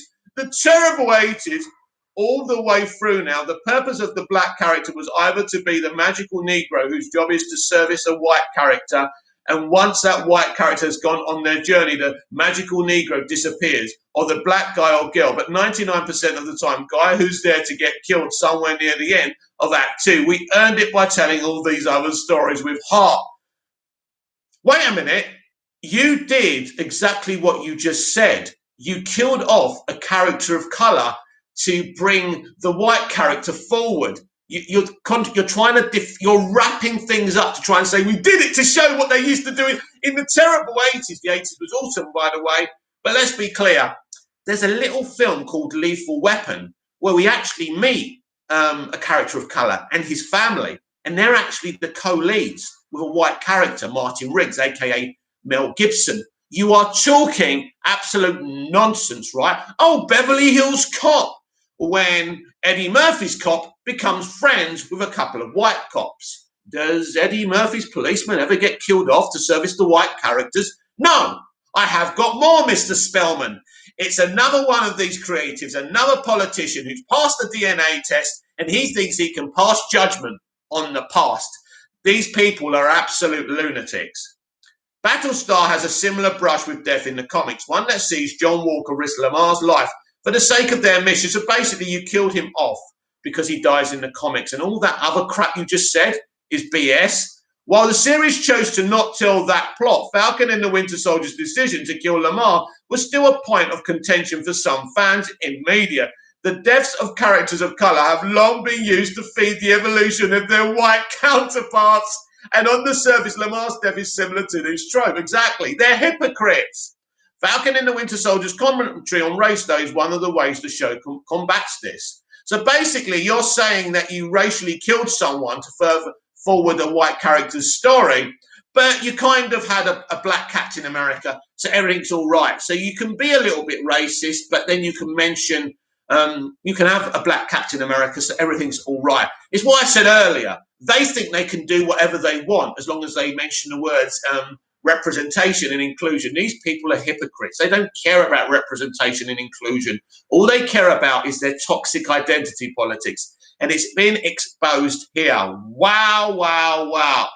all the way through now, the purpose of the black character was either to be the magical Negro whose job is to service a white character, and once that white character has gone on their journey, the magical Negro disappears, or the black guy or girl. But 99% of the time, guy who's there to get killed somewhere near the end of Act 2. We earned it by telling all these other stories with heart. Wait a minute. You did exactly what you just said. You killed off a character of colour to bring the white character forward. You're trying to you're wrapping things up to try and say we did it to show what they used to do in the terrible 80s. The 80s was awesome, by the way. But let's be clear. There's a little film called Lethal Weapon where we actually meet a character of colour and his family, and they're actually the co-leads with a white character, Martin Riggs, aka Mel Gibson. You are talking absolute nonsense, right? Oh, Beverly Hills Cop, when Eddie Murphy's cop becomes friends with a couple of white cops. Does Eddie Murphy's policeman ever get killed off to service the white characters? No, I have got more, Mr. Spellman. It's another one of these creatives, another politician who's passed the DNA test and he thinks he can pass judgment on the past. These people are absolute lunatics. Battlestar has a similar brush with death in the comics, one that sees John Walker risk Lamar's life for the sake of their mission. So basically you killed him off because he dies in the comics, and all that other crap you just said is BS. While the series chose to not tell that plot, Falcon and the Winter Soldier's decision to kill Lamar was still a point of contention for some fans in media. The deaths of characters of colour have long been used to feed the evolution of their white counterparts. And on the surface, Lamar's death is similar to this trope. Exactly. They're hypocrites. Falcon and the Winter Soldier's commentary on race day is one of the ways the show combats this. So basically, you're saying that you racially killed someone to further forward a white character's story, but you kind of had a black Captain America, so everything's all right. So you can be a little bit racist, but then you can mention, you can have a black Captain America, so everything's all right. It's what I said earlier. They think they can do whatever they want as long as they mention the words representation and inclusion. These people are hypocrites. They don't care about representation and inclusion. All they care about is their toxic identity politics. And it's been exposed here. Wow, wow, wow.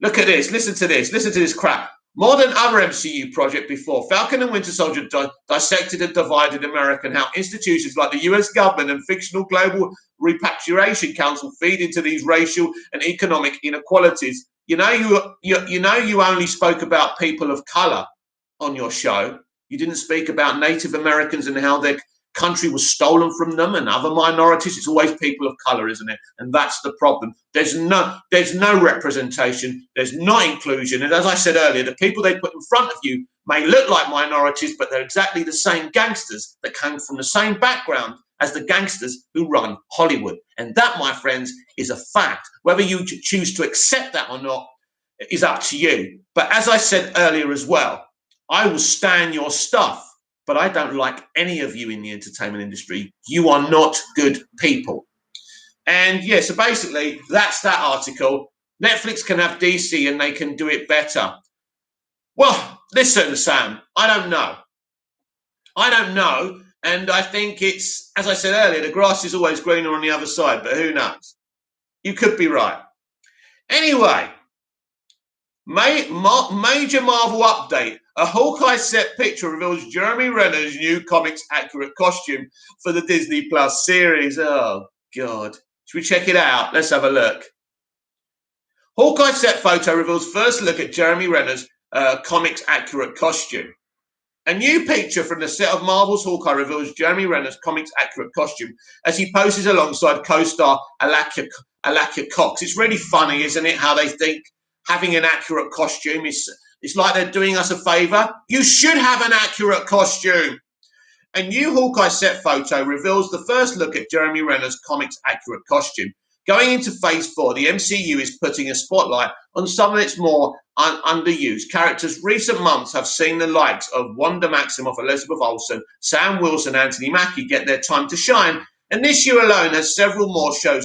Look at this. Listen to this. Listen to this crap. More than other MCU project before, Falcon and Winter Soldier dissected and divided America and how institutions like the US government and fictional Global Repatriation Council feed into these racial and economic inequalities. You know, you only spoke about people of color on your show. You didn't speak about Native Americans and how their country was stolen from them and other minorities. It's always people of color, isn't it? And that's the problem. There's no representation. There's no inclusion. And as I said earlier, the people they put in front of you may look like minorities, but they're exactly the same gangsters that came from the same background as the gangsters who run Hollywood. And that, my friends, is a fact. Whether you choose to accept that or not is up to you. But as I said earlier as well, I will stand your stuff. but I don't like any of you in the entertainment industry. You are not good people. And yeah, so basically, that's that article. Netflix can have DC and they can do it better. Well, listen, Sam, I don't know. I don't know. And I think it's, as I said earlier, the grass is always greener on the other side, but who knows? You could be right. Anyway, major Marvel update. A Hawkeye set picture reveals Jeremy Renner's new comics accurate costume for the Disney Plus series. Oh, God. Should we check it out? Let's have a look. Hawkeye set photo reveals first look at Jeremy Renner's comics accurate costume. A new picture from the set of Marvel's Hawkeye reveals Jeremy Renner's comics accurate costume as he poses alongside co-star Alakia Cox. It's really funny, isn't it, how they think having an accurate costume is it's like they're doing us a favor. You should have an accurate costume. A new Hawkeye set photo reveals the first look at Jeremy Renner's comics accurate costume. Going into Phase 4, the MCU is putting a spotlight on some of its more underused characters. Recent months have seen the likes of Wanda Maximoff, Elizabeth Olsen, Sam Wilson, Anthony Mackie get their time to shine, and this year alone has several more shows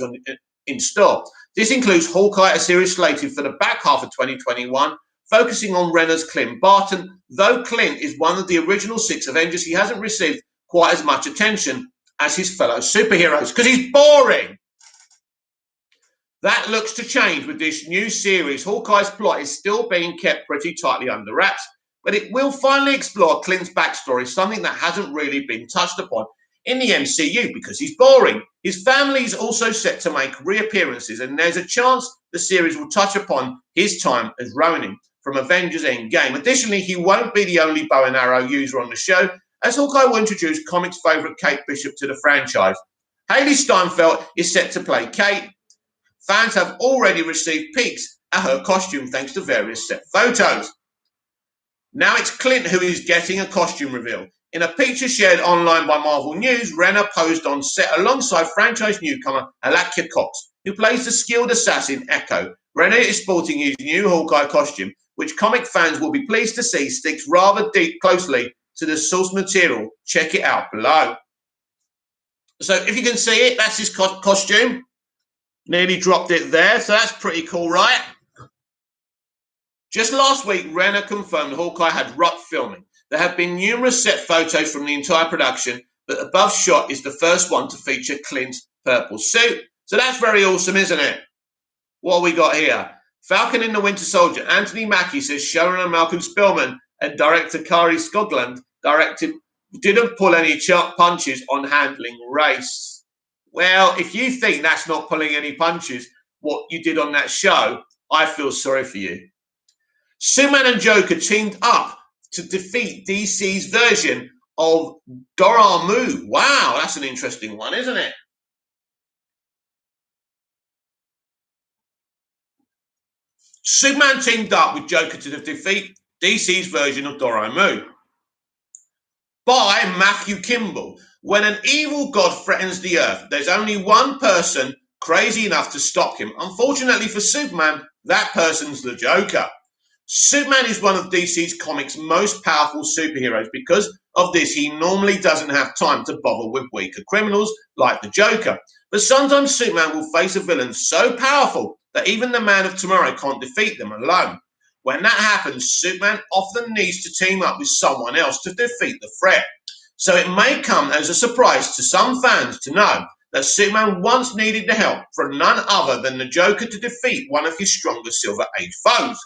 in store. This includes Hawkeye, a series slated for the back half of 2021, focusing on Renner's Clint Barton. Though Clint is one of the original 6 Avengers, he hasn't received quite as much attention as his fellow superheroes because he's boring. That looks to change with this new series. Hawkeye's plot is still being kept pretty tightly under wraps, but it will finally explore Clint's backstory, something that hasn't really been touched upon in the MCU because he's boring. His family is also set to make reappearances, and there's a chance the series will touch upon his time as Ronin from Avengers Endgame. Additionally, he won't be the only bow and arrow user on the show, as Hawkeye will introduce comics favourite Kate Bishop to the franchise. Hailee Steinfeld is set to play Kate. Fans have already received peeks at her costume thanks to various set photos. Now it's Clint who is getting a costume reveal. In a picture shared online by Marvel News, Renner posed on set alongside franchise newcomer Alakia Cox, who plays the skilled assassin Echo. Renner is sporting his new Hawkeye costume, which comic fans will be pleased to see sticks rather closely to the source material. Check it out below. So if you can see it, that's his costume. Nearly dropped it there, so that's pretty cool, right? Just last week, Renner confirmed Hawkeye had rough filming. There have been numerous set photos from the entire production, but the above shot is the first one to feature Clint's purple suit. So that's very awesome, isn't it? What have we got here? Falcon and the Winter Soldier. Anthony Mackie says showrunner Malcolm Spellman and director Kari Skogland didn't pull any punches on handling race. Well, if you think that's not pulling any punches, what you did on that show, I feel sorry for you. Superman and Joker teamed up to defeat DC's version of Dormammu. Wow, that's an interesting one, isn't it? Superman teamed up with Joker to defeat DC's version of Dormammu. By Matthew Kimball. When an evil god threatens the earth, there's only one person crazy enough to stop him. Unfortunately for Superman, that person's the Joker. Superman is one of DC's comics' most powerful superheroes. Because of this, he normally doesn't have time to bother with weaker criminals like the Joker. But sometimes Superman will face a villain so powerful that even the Man of Tomorrow can't defeat them alone. When that happens, Superman often needs to team up with someone else to defeat the threat. So it may come as a surprise to some fans to know that Superman once needed the help from none other than the Joker to defeat one of his strongest Silver Age foes.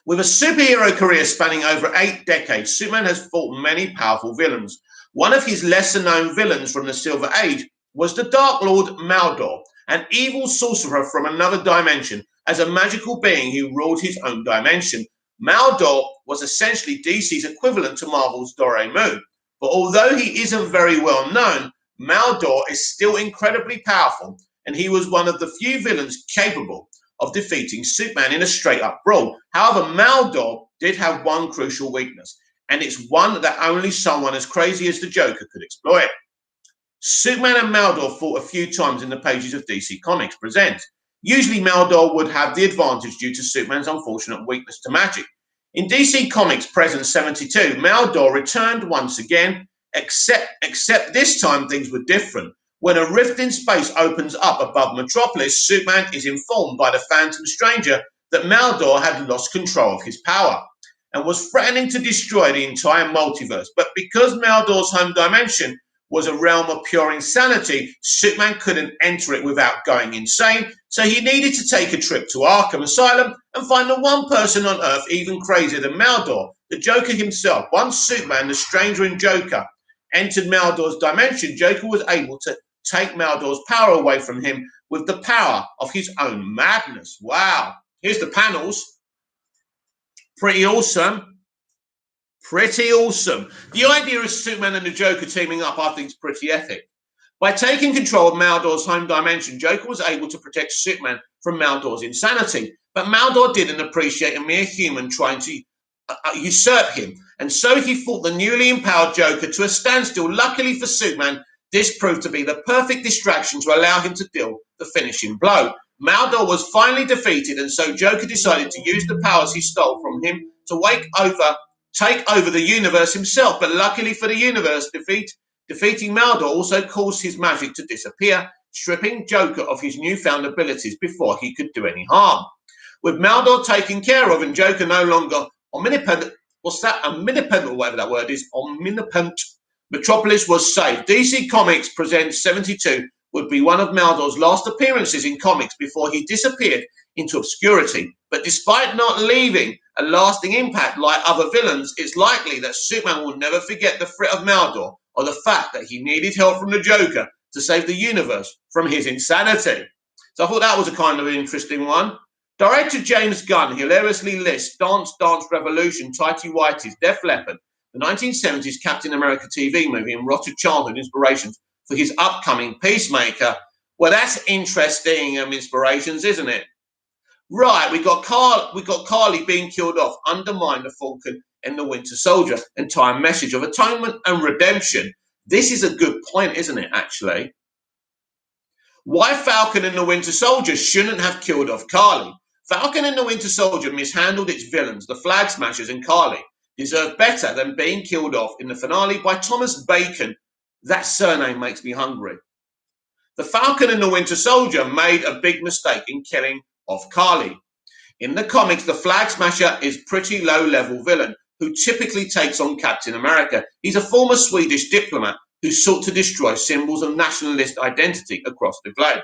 With a superhero career spanning over 8 decades, Superman has fought many powerful villains. One of his lesser-known villains from the Silver Age was the Dark Lord Maldor, an evil sorcerer from another dimension. As a magical being who ruled his own dimension, Maldor was essentially DC's equivalent to Marvel's Dormammu. But although he isn't very well known, Maldor is still incredibly powerful, and he was one of the few villains capable of defeating Superman in a straight-up brawl. However, Maldor did have one crucial weakness, and it's one that only someone as crazy as the Joker could exploit. Superman and Maldor fought a few times in the pages of DC Comics Presents. Usually Maldor would have the advantage due to Superman's unfortunate weakness to magic. In DC Comics Present 72, Maldor returned once again, except this time things were different. When a rift in space opens up above Metropolis, Superman is informed by the Phantom Stranger that Maldor had lost control of his power and was threatening to destroy the entire multiverse. But because Maldor's home dimension was a realm of pure insanity, Superman couldn't enter it without going insane, so he needed to take a trip to Arkham Asylum and find the one person on Earth even crazier than Maldor, the Joker himself. Once Superman, the Stranger, and Joker entered Maldor's dimension, Joker was able to take Maldor's power away from him with the power of his own madness. Wow. Here's the panels. Pretty awesome. Pretty awesome. The idea of Superman and the Joker teaming up, I think, is pretty epic. By taking control of Maldor's home dimension, Joker was able to protect Superman from Maldor's insanity. But Maldor didn't appreciate a mere human trying to usurp him, and so he fought the newly empowered Joker to a standstill. Luckily for Superman, this proved to be the perfect distraction to allow him to deal the finishing blow. Maldor was finally defeated, and so Joker decided to use the powers he stole from him to take over the universe himself. But luckily for the universe, defeating Maldor also caused his magic to disappear, stripping Joker of his newfound abilities before he could do any harm. With Maldor taken care of and Joker no longer omnipotent, whatever that word is, omnipotent, Metropolis was saved. DC Comics Presents 72 would be one of Maldor's last appearances in comics before he disappeared into obscurity. But despite not leaving a lasting impact like other villains, it's likely that Superman will never forget the threat of Maldor or the fact that he needed help from the Joker to save the universe from his insanity. So I thought that was a kind of interesting one. Director James Gunn hilariously lists Dance Dance Revolution, Tighty Whitey's, Def Leppard, the 1970s Captain America TV movie, and rotted childhood inspirations for his upcoming Peacemaker. Well, that's interesting inspirations, isn't it? Right, we got Carly being killed off, Undermine the Falcon and the Winter Soldier, entire message of atonement and redemption. This is a good point, isn't it, actually? Why Falcon and the Winter Soldier shouldn't have killed off Carly. Falcon and the Winter Soldier mishandled its villains, the Flag Smashers and Carly, deserve better than being killed off in the finale by Thomas Bacon. That surname makes me hungry. The Falcon and the Winter Soldier made a big mistake in killing off Carly. In the comics, the Flag Smasher is a pretty low-level villain who typically takes on Captain America. He's a former Swedish diplomat who sought to destroy symbols of nationalist identity across the globe,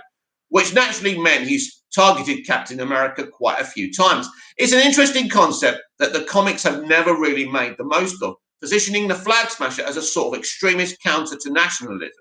which naturally meant he's targeted Captain America quite a few times. It's an interesting concept that the comics have never really made the most of, positioning the Flag Smasher as a sort of extremist counter to nationalism.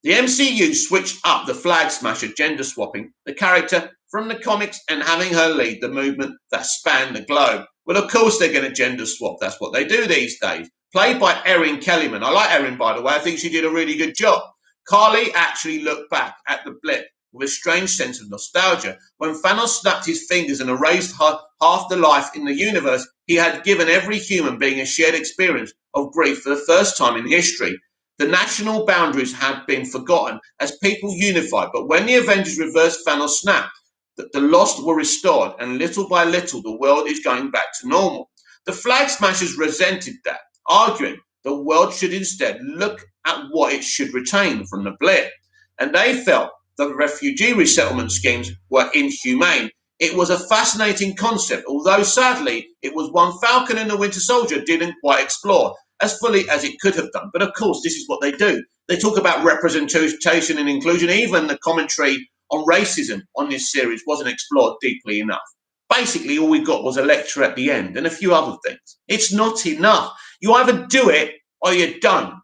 The MCU switched up the Flag Smasher, gender swapping the character from the comics and having her lead the movement that spanned the globe. Well, of course they're going to gender swap. That's what they do these days. Played by Erin Kellyman. I like Erin, by the way. I think she did a really good job. Carly actually looked back at the blip with a strange sense of nostalgia. When Thanos snapped his fingers and erased half the life in the universe, he had given every human being a shared experience of grief for the first time in history. The national boundaries had been forgotten as people unified, but when the Avengers reversed Thanos' snap, the lost were restored, and little by little the world is going back to normal. The Flag Smashers resented that, arguing the world should instead look at what it should retain from the blip, and they felt the refugee resettlement schemes were inhumane. It was a fascinating concept, although sadly it was one Falcon and the Winter Soldier didn't quite explore as fully as it could have done. But of course, this is what they do. They talk about representation and inclusion. Even the commentary on racism on this series wasn't explored deeply enough. Basically, all we got was a lecture at the end and a few other things. It's not enough. You either do it or you're done.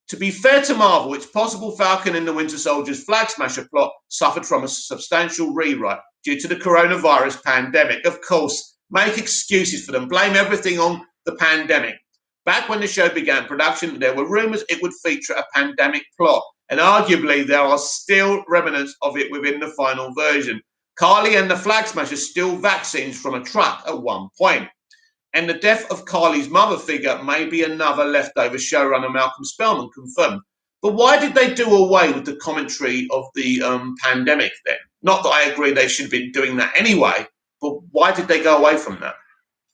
To be fair to Marvel, it's possible Falcon and the Winter Soldier's Flag Smasher plot suffered from a substantial rewrite due to the coronavirus pandemic. Of course, make excuses for them. Blame everything on the pandemic. Back when the show began production, there were rumors it would feature a pandemic plot, and arguably there are still remnants of it within the final version. Carly and the Flag Smashers steal vaccines from a truck at one point. And the death of Carly's mother figure may be another leftover. Showrunner Malcolm Spellman confirmed. But why did they do away with the commentary of the pandemic then? Not that I agree they should have been doing that anyway, but why did they go away from that?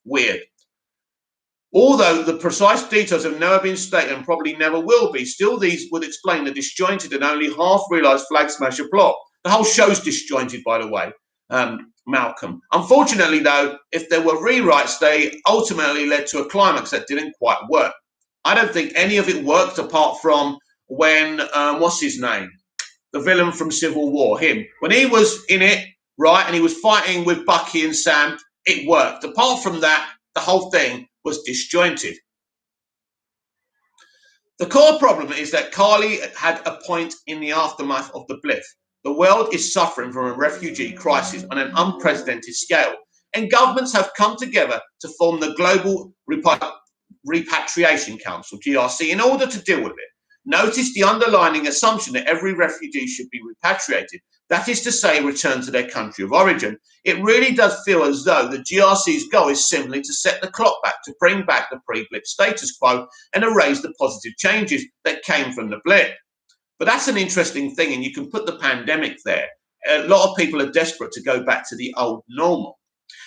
Weird. Although the precise details have never been stated and probably never will be, still these would explain the disjointed and only half-realised Flag Smasher plot. The whole show's disjointed, by the way, Malcolm. Unfortunately, though, if there were rewrites, they ultimately led to a climax that didn't quite work. I don't think any of it worked apart from when, what's his name? The villain from Civil War, him. When he was in it, right, and he was fighting with Bucky and Sam, it worked. Apart from that, the whole thing was disjointed. The core problem is that Karli had a point in the aftermath of the blip. The world is suffering from a refugee crisis on an unprecedented scale, and governments have come together to form the Global Repatriation Council, GRC, in order to deal with it. Notice the underlying assumption that every refugee should be repatriated, that is to say, returned to their country of origin. It really does feel as though the GRC's goal is simply to set the clock back, to bring back the pre-blip status quo and erase the positive changes that came from the blip. But that's an interesting thing, and you can put the pandemic there. A lot of people are desperate to go back to the old normal.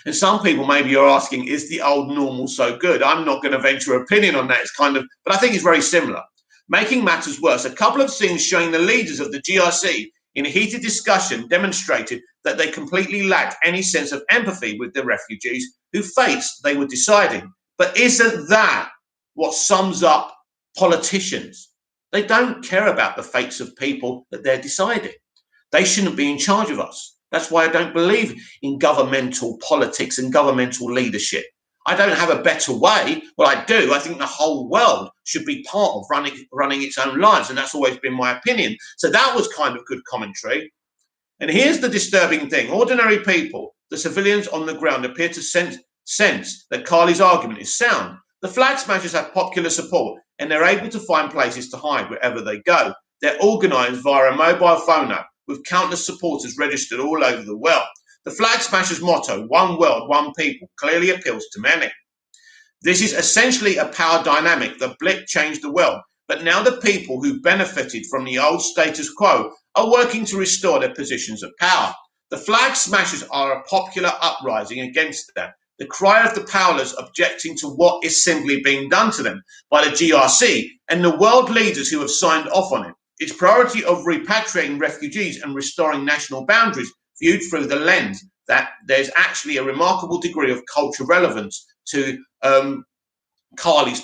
And some people maybe are asking, is the old normal so good? I'm not going to venture an opinion on that. It's kind of, but I think it's very similar. Making matters worse, a couple of scenes showing the leaders of the GRC in a heated discussion demonstrated that they completely lacked any sense of empathy with the refugees whose fates they were deciding. But isn't that what sums up politicians? They don't care about the fates of people that they're deciding. They shouldn't be in charge of us. That's why I don't believe in governmental politics and governmental leadership. I don't have a better way. Well, I do. I think the whole world should be part of running its own lives, and that's always been my opinion. So that was kind of good commentary. And here's the disturbing thing. Ordinary people, the civilians on the ground, appear to sense that Karli's argument is sound. The Flag Smashers have popular support, and they're able to find places to hide wherever they go. They're organised via a mobile phone app with countless supporters registered all over the world. The Flag Smashers' motto, one world, one people, clearly appeals to many. This is essentially a power dynamic. The blip changed the world, but now the people who benefited from the old status quo are working to restore their positions of power. The Flag Smashers are a popular uprising against them, the cry of the powerless objecting to what is simply being done to them by the GRC and the world leaders who have signed off on it. Its priority of repatriating refugees and restoring national boundaries viewed through the lens that there's actually a remarkable degree of cultural relevance to Karli's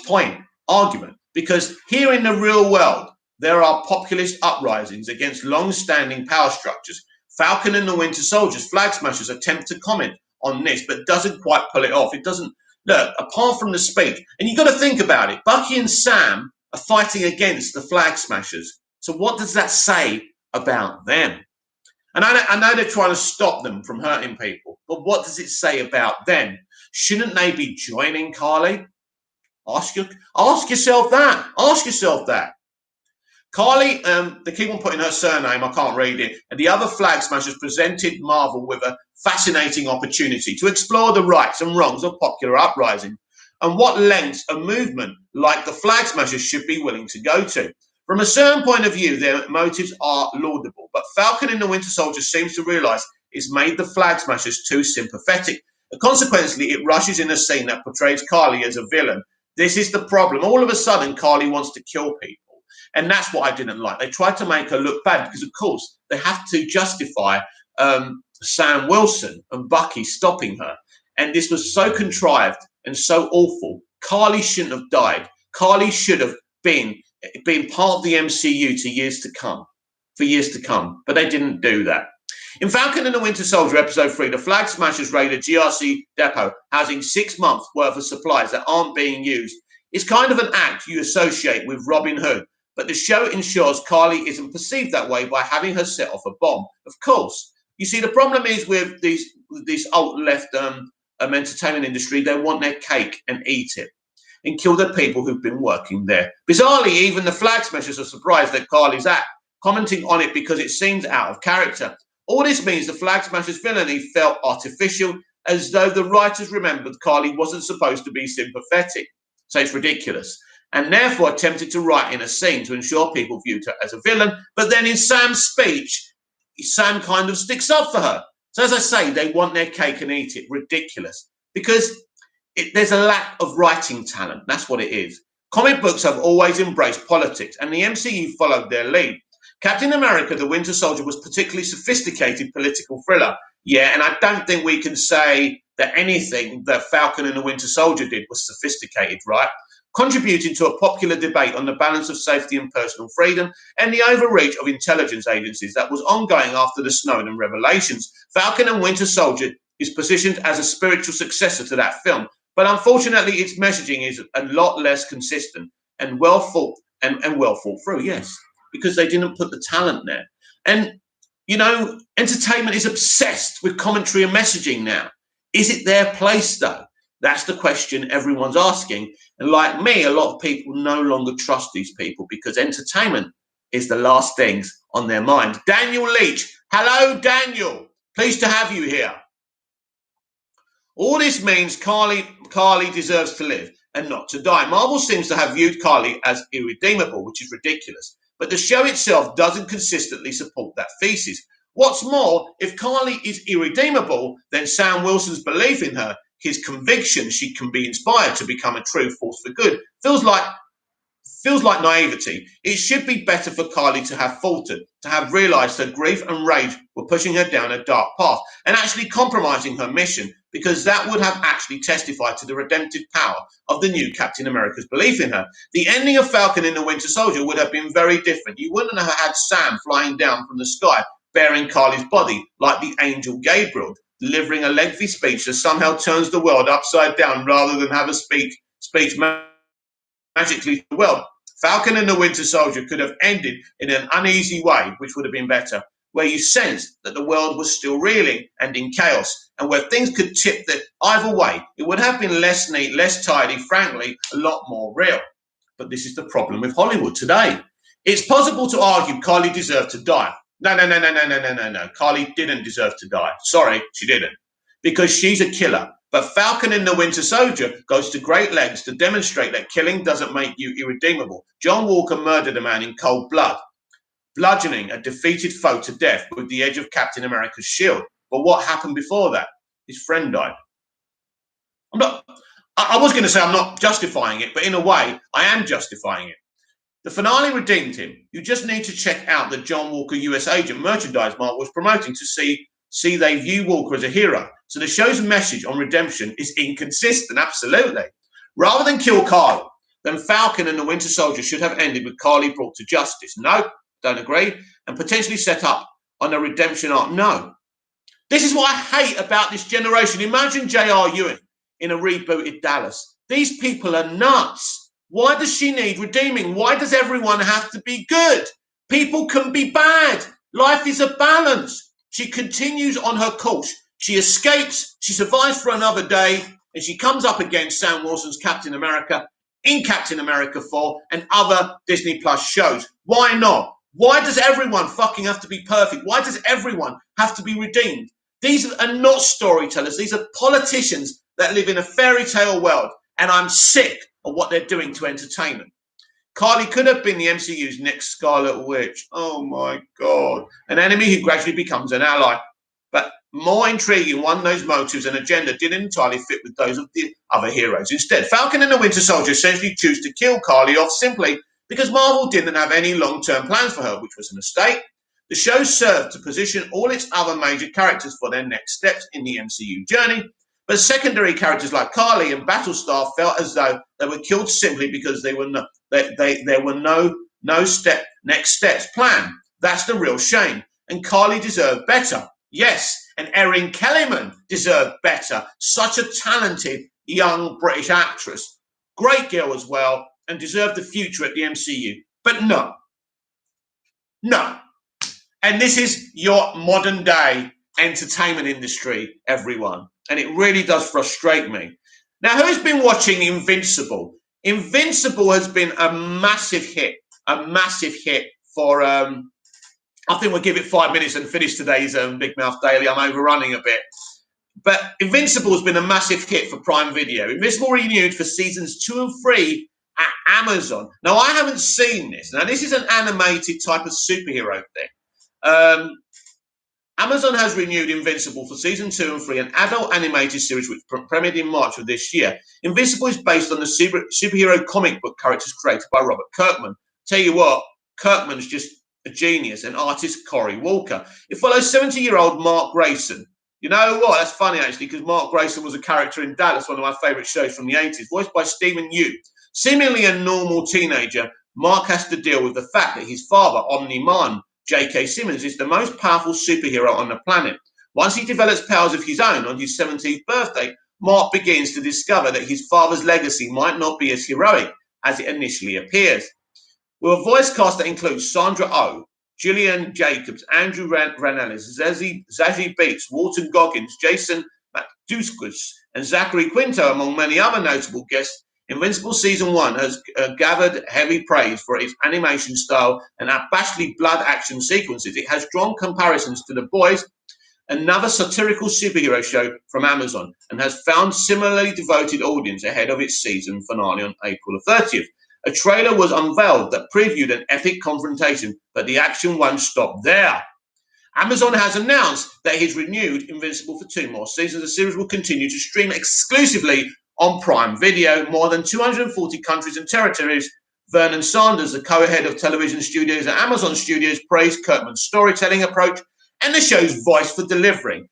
argument. Because here in the real world, there are populist uprisings against long-standing power structures. Falcon and the Winter Soldier's Flag Smashers attempt to comment on this, but doesn't quite pull it off. It doesn't, look, apart from the speech, and you've got to think about it, Bucky and Sam are fighting against the Flag Smashers. So what does that say about them? And I know they're trying to stop them from hurting people, but what does it say about them? Shouldn't they be joining Karli? Ask yourself that. Ask yourself that. Karli, they keep on putting her surname, I can't read it, and the other Flag Smashers presented Marvel with a fascinating opportunity to explore the rights and wrongs of popular uprising and what lengths a movement like the Flag Smashers should be willing to go to. From a certain point of view, their motives are laudable, but Falcon and the Winter Soldier seems to realise it's made the Flag Smashers too sympathetic. And consequently, it rushes in a scene that portrays Karli as a villain. This is the problem. All of a sudden, Karli wants to kill people. And that's what I didn't like. They tried to make her look bad because, of course, they have to justify Sam Wilson and Bucky stopping her. And this was so contrived and so awful. Karli shouldn't have died. Karli should have been part of the MCU for years to come. But they didn't do that. In Falcon and the Winter Soldier, Episode 3, the Flag Smashers raid a GRC depot housing 6 months' worth of supplies that aren't being used. It's kind of an act you associate with Robin Hood, but the show ensures Karli isn't perceived that way by having her set off a bomb. Of course. You see, the problem is with this alt-left entertainment industry, they want their cake and eat it and kill the people who've been working there. Bizarrely, even the Flag Smashers are surprised at Karli's act, commenting on it because it seems out of character. All this means the Flag Smashers' villainy felt artificial, as though the writers remembered Karli wasn't supposed to be sympathetic. So it's ridiculous. And therefore attempted to write in a scene to ensure people viewed her as a villain. But then in Sam's speech, Sam kind of sticks up for her. So as I say, they want their cake and eat it. Ridiculous. Because There's a lack of writing talent. That's what it is. Comic books have always embraced politics, and the MCU followed their lead. Captain America, the Winter Soldier, was particularly sophisticated political thriller. Yeah, and I don't think we can say that anything that Falcon and the Winter Soldier did was sophisticated, right? Contributing to a popular debate on the balance of safety and personal freedom and the overreach of intelligence agencies that was ongoing after the Snowden revelations. Falcon and Winter Soldier is positioned as a spiritual successor to that film, but unfortunately its messaging is a lot less consistent and well thought through, yes, because they didn't put the talent there. And you know, entertainment is obsessed with commentary and messaging now. Is it their place though? That's the question everyone's asking. And like me, a lot of people no longer trust these people because entertainment is the last things on their mind. Daniel Leach. Hello, Daniel. Pleased to have you here. All this means Carly deserves to live and not to die. Marvel seems to have viewed Carly as irredeemable, which is ridiculous. But the show itself doesn't consistently support that thesis. What's more, if Carly is irredeemable, then Sam Wilson's belief in her, his conviction she can be inspired to become a true force for good, feels like naivety. It should be better for Carly to have faltered, to have realised her grief and rage were pushing her down a dark path and actually compromising her mission, because that would have actually testified to the redemptive power of the new Captain America's belief in her. The ending of Falcon and the Winter Soldier would have been very different. You wouldn't have had Sam flying down from the sky bearing Carly's body like the angel Gabriel, delivering a lengthy speech that somehow turns the world upside down rather than have a speech magically to the world. Falcon and the Winter Soldier could have ended in an uneasy way, which would have been better, where you sensed that the world was still reeling and in chaos, and where things could tip either way. It would have been less neat, less tidy, frankly, a lot more real. But this is the problem with Hollywood today. It's possible to argue Carly deserved to die. No. Carly didn't deserve to die. Sorry, she didn't. Because she's a killer. But Falcon and the Winter Soldier goes to great lengths to demonstrate that killing doesn't make you irredeemable. John Walker murdered a man in cold blood, bludgeoning a defeated foe to death with the edge of Captain America's shield. But what happened before that? His friend died. I was going to say I'm not justifying it, but in a way, I am justifying it. The finale redeemed him. You just need to check out the John Walker US Agent merchandise Mark was promoting to see they view Walker as a hero. So the show's message on redemption is inconsistent, absolutely. Rather than kill Carly, then Falcon and the Winter Soldier should have ended with Carly brought to justice. No, don't agree. And potentially set up on a redemption arc. No. This is what I hate about this generation. Imagine J.R. Ewing in a rebooted Dallas. These people are nuts. Why does she need redeeming? Why does everyone have to be good? People can be bad. Life is a balance. She continues on her course. She escapes, she survives for another day, and she comes up against Sam Wilson's Captain America in Captain America 4 and other Disney Plus shows. Why not? Why does everyone fucking have to be perfect? Why does everyone have to be redeemed? These are not storytellers. These are politicians that live in a fairy tale world, and I'm sick of what they're doing to entertainment. Carly could have been the MCU's next Scarlet Witch. Oh my God. An enemy who gradually becomes an ally. But more intriguing, one knows motives and agenda didn't entirely fit with those of the other heroes. Instead, Falcon and the Winter Soldier essentially choose to kill Carly off simply because Marvel didn't have any long-term plans for her, which was a mistake. The show served to position all its other major characters for their next steps in the MCU journey. But secondary characters like Carly and Battlestar felt as though they were killed simply because there were no next steps planned. That's the real shame. And Carly deserved better. Yes, and Erin Kellyman deserved better. Such a talented young British actress. Great girl as well, and deserved the future at the MCU. But no. And this is your modern day entertainment industry, everyone. And it really does frustrate me. Now, who's been watching Invincible? Invincible has been a massive hit for, I think we'll give it 5 minutes and finish today's Big Mouth Daily. I'm overrunning a bit. But Invincible has been a massive hit for Prime Video. Invincible renewed for seasons 2 and 3 at Amazon. Now, I haven't seen this. Now, this is an animated type of superhero thing. Amazon has renewed Invincible for season 2 and 3, an adult animated series which premiered in March of this year. Invincible is based on the superhero comic book characters created by Robert Kirkman. Tell you what, Kirkman's just a genius, and artist Cory Walker. It follows 70-year-old Mark Grayson. You know what? That's funny, actually, because Mark Grayson was a character in Dallas, one of my favourite shows from the 80s, voiced by Stephen Yeun. Seemingly a normal teenager, Mark has to deal with the fact that his father, Omni-Man, J.K. Simmons, is the most powerful superhero on the planet. Once he develops powers of his own on his 17th birthday, Mark begins to discover that his father's legacy might not be as heroic as it initially appears. With a voice cast that includes Sandra Oh, Gillian Jacobs, Andrew Rannells, Zazie Beetz, Walton Goggins, Jason Mantzoukas, and Zachary Quinto, among many other notable guests, Invincible Season 1 has gathered heavy praise for its animation style and abashedly blood action sequences. It has drawn comparisons to The Boys, another satirical superhero show from Amazon, and has found similarly devoted audience ahead of its season finale on April 30th. A trailer was unveiled that previewed an epic confrontation, but the action won't stop there. Amazon has announced that it has renewed Invincible for 2 more seasons. The series will continue to stream exclusively on Prime Video, more than 240 countries and territories. Vernon Sanders, the co-head of television studios at Amazon Studios, praised Kirkman's storytelling approach and the show's voice for delivering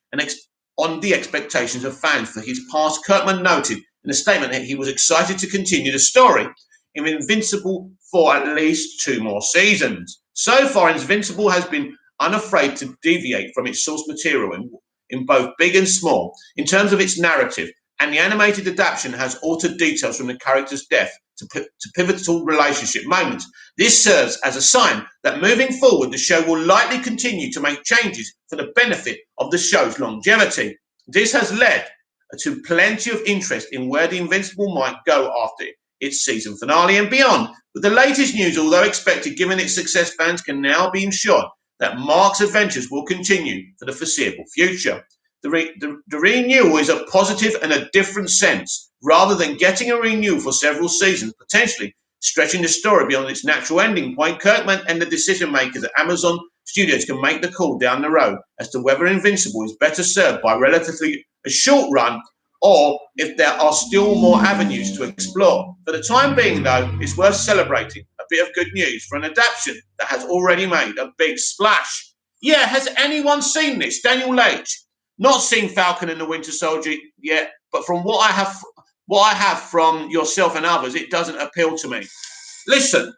on the expectations of fans for his past. Kirkman noted in a statement that he was excited to continue the story in Invincible for at least 2 more seasons. So far, Invincible has been unafraid to deviate from its source material in both big and small in terms of its narrative, and the animated adaptation has altered details from the character's death to pivotal relationship moments. This serves as a sign that moving forward, the show will likely continue to make changes for the benefit of the show's longevity. This has led to plenty of interest in where the Invincible might go after its season finale and beyond. With the latest news, although expected, given its success, fans can now be ensured that Mark's adventures will continue for the foreseeable future. The renewal is a positive and a different sense. Rather than getting a renewal for several seasons, potentially stretching the story beyond its natural ending point, Kirkman and the decision makers at Amazon Studios can make the call down the road as to whether Invincible is better served by relatively a short run or if there are still more avenues to explore. For the time being, though, it's worth celebrating a bit of good news for an adaptation that has already made a big splash. Yeah, has anyone seen this? Daniel Leitch. Not seen Falcon and the Winter Soldier yet, but from what I have from yourself and others, it doesn't appeal to me. Listen,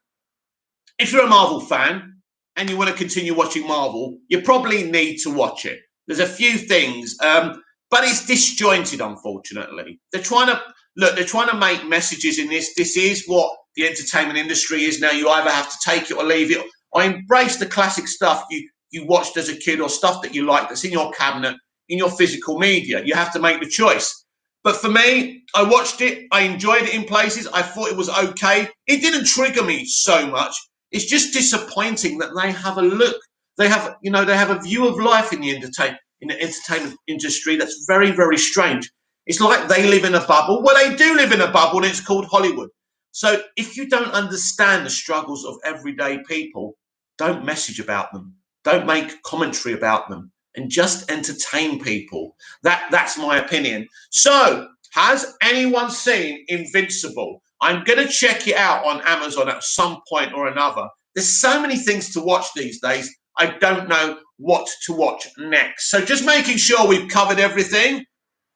if you're a Marvel fan and you want to continue watching Marvel, you probably need to watch it. There's a few things, but it's disjointed, unfortunately. They're trying to make messages in this. This is what the entertainment industry is now. You either have to take it or leave it. I embrace the classic stuff you watched as a kid or stuff that you like that's in your cabinet, in your physical media. You have to make the choice. But for me, I watched it. I enjoyed it in places. I thought it was okay. It didn't trigger me so much. It's just disappointing that they have a look. They have a view of life in the entertainment industry that's very, very strange. It's like they live in a bubble. Well, they do live in a bubble, and it's called Hollywood. So if you don't understand the struggles of everyday people, don't message about them. Don't make commentary about them. And just entertain people. That's my opinion. So, has anyone seen Invincible? I'm going to check it out on Amazon at some point or another. There's so many things to watch these days. I don't know what to watch next. So just making sure we've covered everything.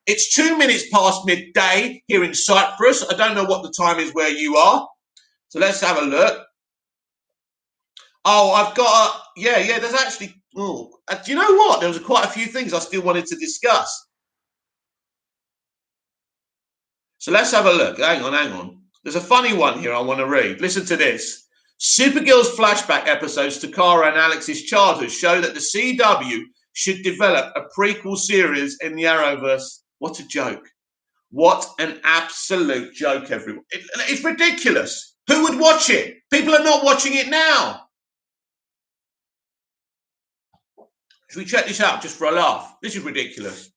It's 2 minutes past midday here in Cyprus. I don't know what the time is where you are. So let's have a look. Oh, I've got yeah, there's actually, do you know what? There was quite a few things I still wanted to discuss. So let's have a look. Hang on. There's a funny one here I want to read. Listen to this. Supergirl's flashback episodes to Kara and Alex's childhood show that the CW should develop a prequel series in the Arrowverse. What a joke. What an absolute joke, everyone. It's ridiculous. Who would watch it? People are not watching it now. Should we check this out just for a laugh? This is ridiculous.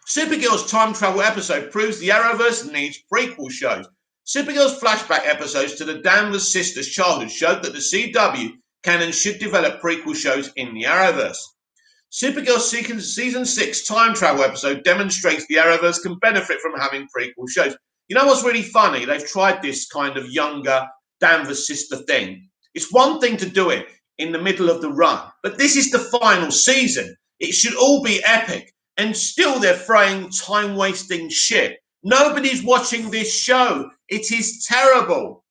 Supergirl's time travel episode proves the Arrowverse needs prequel shows. Supergirl's flashback episodes to the Danvers sisters' childhood showed that the CW can and should develop prequel shows in the Arrowverse. Supergirl Season 6 time travel episode demonstrates the Arrowverse can benefit from having prequel shows. You know what's really funny? They've tried this kind of younger Danvers sister thing. It's one thing to do it in the middle of the run, but this is the final season. It should all be epic, and still they're throwing time-wasting shit. Nobody's watching this show. It is terrible.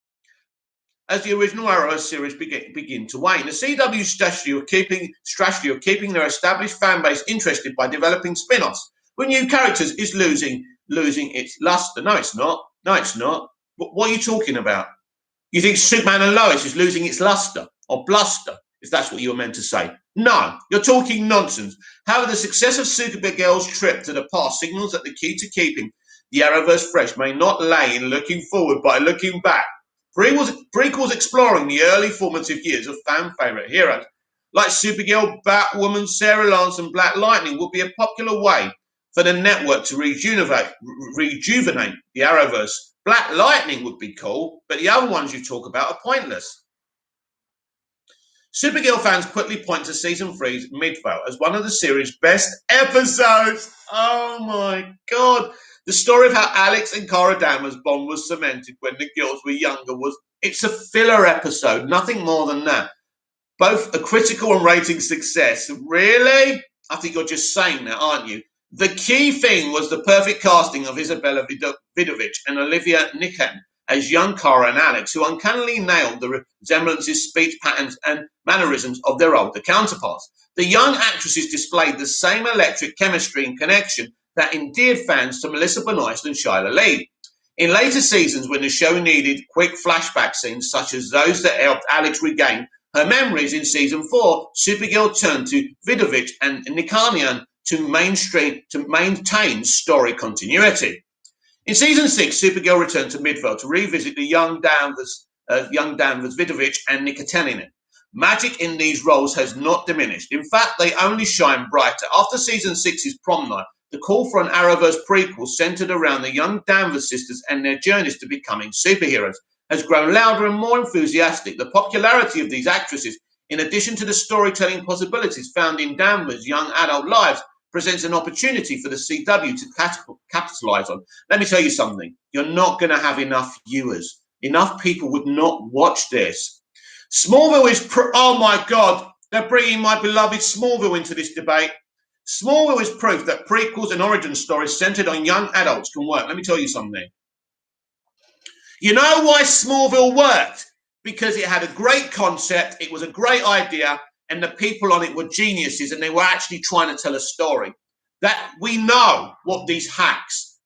As the original Arrow series begin to wane, the CW strategy of keeping their established fan base interested by developing spin-offs with new characters is losing its luster. No, it's not. No, it's not. What are you talking about? You think Superman and Lois is losing its luster or bluster, if that's what you were meant to say? No, you're talking nonsense. However, the success of Supergirl's trip to the past signals that the key to keeping the Arrowverse fresh may not lay in looking forward but looking back. Prequels exploring the early formative years of fan favourite heroes like Supergirl, Batwoman, Sarah Lance and Black Lightning would be a popular way for the network to rejuvenate the Arrowverse. Black Lightning would be cool, but the other ones you talk about are pointless. Supergirl fans quickly point to Season 3's Midvale as one of the series' best episodes. Oh my God. The story of how Alex and Kara Danvers' bond was cemented when the girls were younger it's a filler episode, nothing more than that. Both a critical and rating success. Really? I think you're just saying that, aren't you? The key thing was the perfect casting of Isabella Vidovich and Olivia Nickham as young Kara and Alex, who uncannily nailed the resemblances, speech patterns, and mannerisms of their older counterparts. The young actresses displayed the same electric chemistry and connection that endeared fans to Melissa Benoist and Shyla Lee. In later seasons, when the show needed quick flashback scenes, such as those that helped Alex regain her memories in Season 4, Supergirl turned to Vidovich and Nickanian to maintain story continuity. In Season 6, Supergirl returned to Midvale to revisit the young Danvers, Vidovich, and Nickanian. Magic in these roles has not diminished. In fact, they only shine brighter. After Season 6's prom night, the call for an Arrowverse prequel centered around the young Danvers sisters and their journeys to becoming superheroes has grown louder and more enthusiastic. The popularity of these actresses, in addition to the storytelling possibilities found in Danvers' young adult lives, presents an opportunity for the CW to capitalize on. Let me tell you something. You're not going to have enough viewers. Enough people would not watch this. Smallville is... oh, my God. They're bringing my beloved Smallville into this debate. Smallville is proof that prequels and origin stories centered on young adults can work. Let me tell you something. You know why Smallville worked? Because it had a great concept, it was a great idea, and the people on it were geniuses, and they were actually trying to tell a story. That we know what these hacks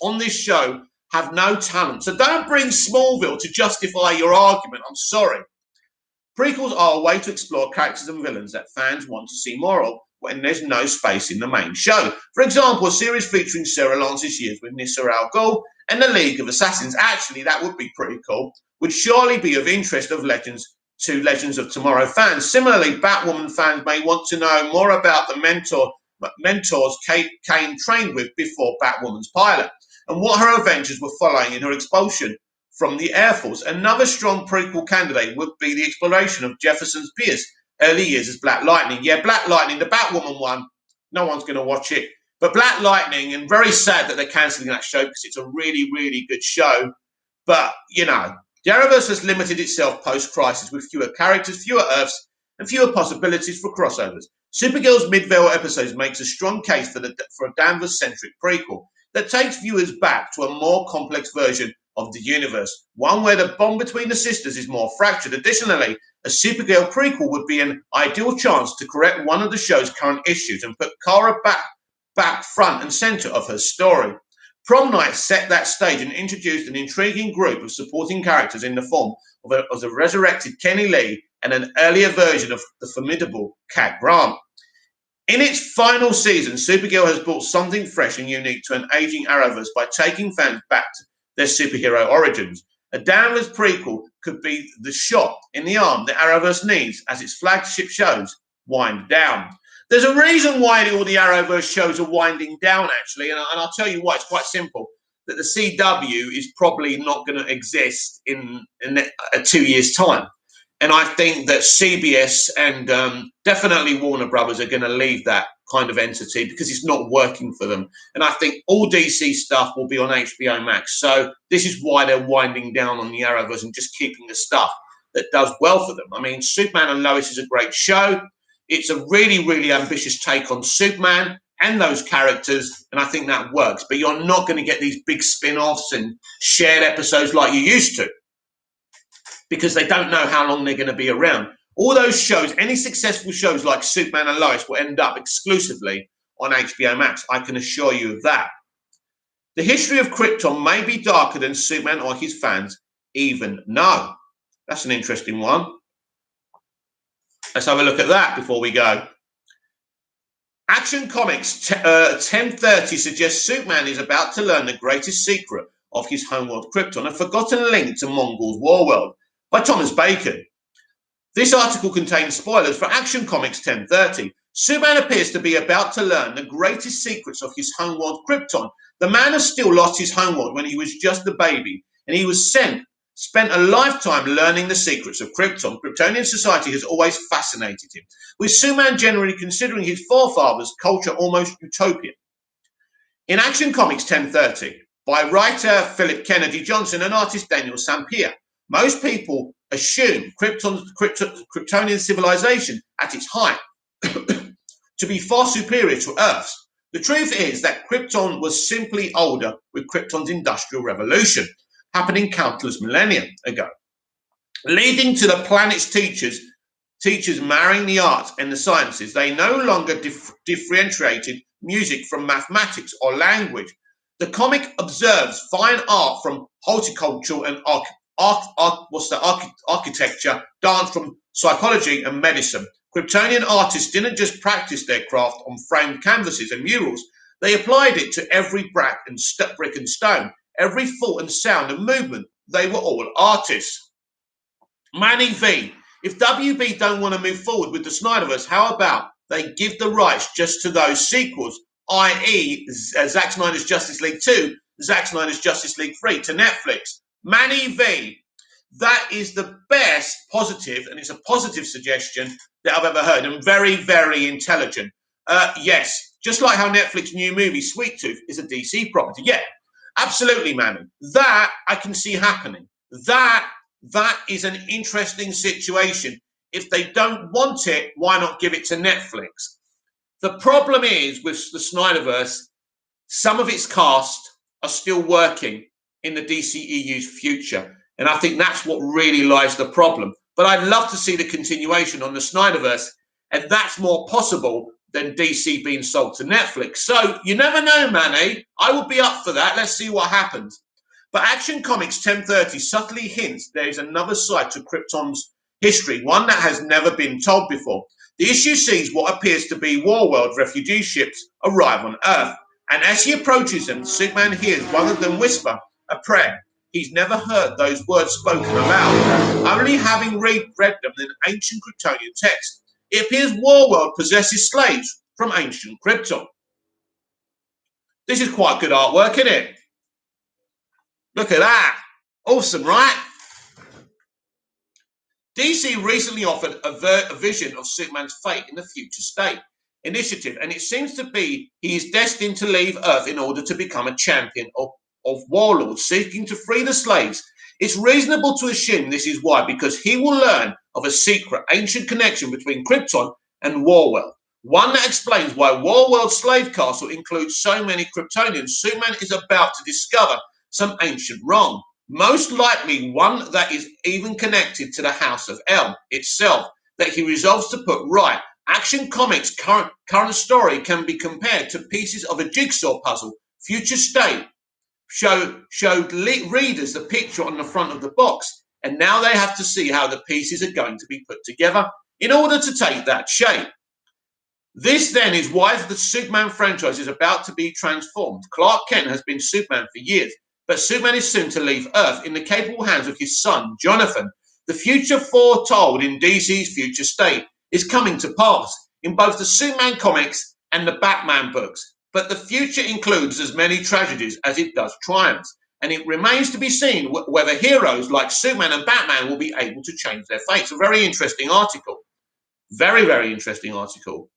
on this show have no talent. So don't bring Smallville to justify your argument. I'm sorry. Prequels are a way to explore characters and villains that fans want to see more of when there's no space in the main show. For example, a series featuring Sarah Lance's years with Nyssa Al Ghul and the League of Assassins. Actually, that would be pretty cool. Would surely be of interest of Legends of Tomorrow fans. Similarly, Batwoman fans may want to know more about the mentors Kane trained with before Batwoman's pilot and what her adventures were following in her expulsion from the Air Force. Another strong prequel candidate would be the exploration of Jefferson Pierce's early years as Black Lightning. Yeah, Black Lightning, the Batwoman one, no one's going to watch it. But Black Lightning, and very sad that they're cancelling that show because it's a really, really good show. But, you know, the Arrowverse has limited itself post-crisis with fewer characters, fewer Earths, and fewer possibilities for crossovers. Supergirl's Midvale episodes makes a strong case for a Danvers-centric prequel that takes viewers back to a more complex version of the universe, one where the bond between the sisters is more fractured. Additionally, a Supergirl prequel would be an ideal chance to correct one of the show's current issues and put Kara back front and center of her story. Prom Night set that stage and introduced an intriguing group of supporting characters in the form of a resurrected Kenny Lee and an earlier version of the formidable Cat Grant. In its final season, Supergirl has brought something fresh and unique to an aging Arrowverse by taking fans back to their superhero origins. A Danvers prequel could be the shot in the arm that Arrowverse needs as its flagship shows wind down. There's a reason why all the Arrowverse shows are winding down, actually, and I'll tell you why. It's quite simple. That the CW is probably not going to exist in 2 years' time. And I think that CBS and definitely Warner Brothers are going to leave that kind of entity because it's not working for them. And I think all DC stuff will be on HBO Max. So this is why they're winding down on the Arrowverse and just keeping the stuff that does well for them. I mean, Superman and Lois is a great show. It's a really, really ambitious take on Superman and those characters, and I think that works. But you're not going to get these big spin-offs and shared episodes like you used to, because they don't know how long they're going to be around. All those shows, any successful shows like Superman and Lois, will end up exclusively on HBO Max. I can assure you of that. The history of Krypton may be darker than Superman or his fans even know. That's an interesting one. Let's have a look at that before we go. Action Comics 1030 suggests Superman is about to learn the greatest secret of his homeworld Krypton, a forgotten link to Mongul's Warworld, by Thomas Bacon. This article contains spoilers for Action Comics 1030. Superman appears to be about to learn the greatest secrets of his homeworld Krypton. The man has still lost his homeworld when he was just a baby, and he was spent a lifetime learning the secrets of Krypton. Kryptonian society has always fascinated him, with Superman generally considering his forefathers' culture almost utopian. In Action Comics 1030, by writer Philip Kennedy Johnson and artist Daniel Sampere, most people assume Kryptonian civilization at its height to be far superior to Earth's. The truth is that Krypton was simply older with Krypton's industrial revolution, happening countless millennia ago, leading to the planet's teachers marrying the arts and the sciences. They no longer differentiated music from mathematics or language. The comic observes fine art from horticulture and architecture, dance from psychology and medicine. Kryptonian artists didn't just practice their craft on framed canvases and murals. They applied it to every brick and stone, every thought and sound and movement. They were all artists. Manny V. If WB don't want to move forward with the Snyderverse, how about they give the rights just to those sequels, i.e. Zack Snyder's Justice League 2, Zack Snyder's Justice League 3 to Netflix? Manny V. That is the best positive, and it's a positive suggestion that I've ever heard, and very, very intelligent. Yes, just like how Netflix's new movie, Sweet Tooth, is a DC property. Yeah, absolutely, man. That I can see happening. That is an interesting situation. If they don't want it, why not give it to Netflix? The problem is with the Snyderverse, some of its cast are still working in the DCEU's future. And I think that's what really lies the problem. But I'd love to see the continuation on the Snyderverse, and that's more possible than DC being sold to Netflix. So you never know, Manny. I will be up for that. Let's see what happens. But Action Comics 1030 subtly hints there is another side to Krypton's history, one that has never been told before. The issue sees what appears to be Warworld refugee ships arrive on Earth. And as he approaches them, Superman hears one of them whisper a prayer. He's never heard those words spoken aloud, only having read them in ancient Kryptonian text. It appears Warworld possesses slaves from ancient Krypton. This is quite good artwork, isn't it? Look at that. Awesome, right? DC recently offered a vision of Superman's fate in the future state initiative, and it seems to be he is destined to leave Earth in order to become a champion of warlords seeking to free the slaves. It's reasonable to assume this is why, because he will learn of a secret ancient connection between Krypton and Warworld, one that explains why Warworld's slave castle includes so many Kryptonians. Superman is about to discover some ancient wrong, most likely one that is even connected to the House of El itself, that he resolves to put right. Action Comics' current story can be compared to pieces of a jigsaw puzzle. Future State showed readers the picture on the front of the box, and now they have to see how the pieces are going to be put together in order to take that shape. This then is why the Superman franchise is about to be transformed. Clark Kent has been Superman for years, but Superman is soon to leave Earth in the capable hands of his son, Jonathan. The future foretold in DC's Future State is coming to pass in both the Superman comics and the Batman books. But the future includes as many tragedies as it does triumphs. and it remains to be seen whether heroes like Superman and Batman will be able to change their fates. A very interesting article. Very, very interesting article.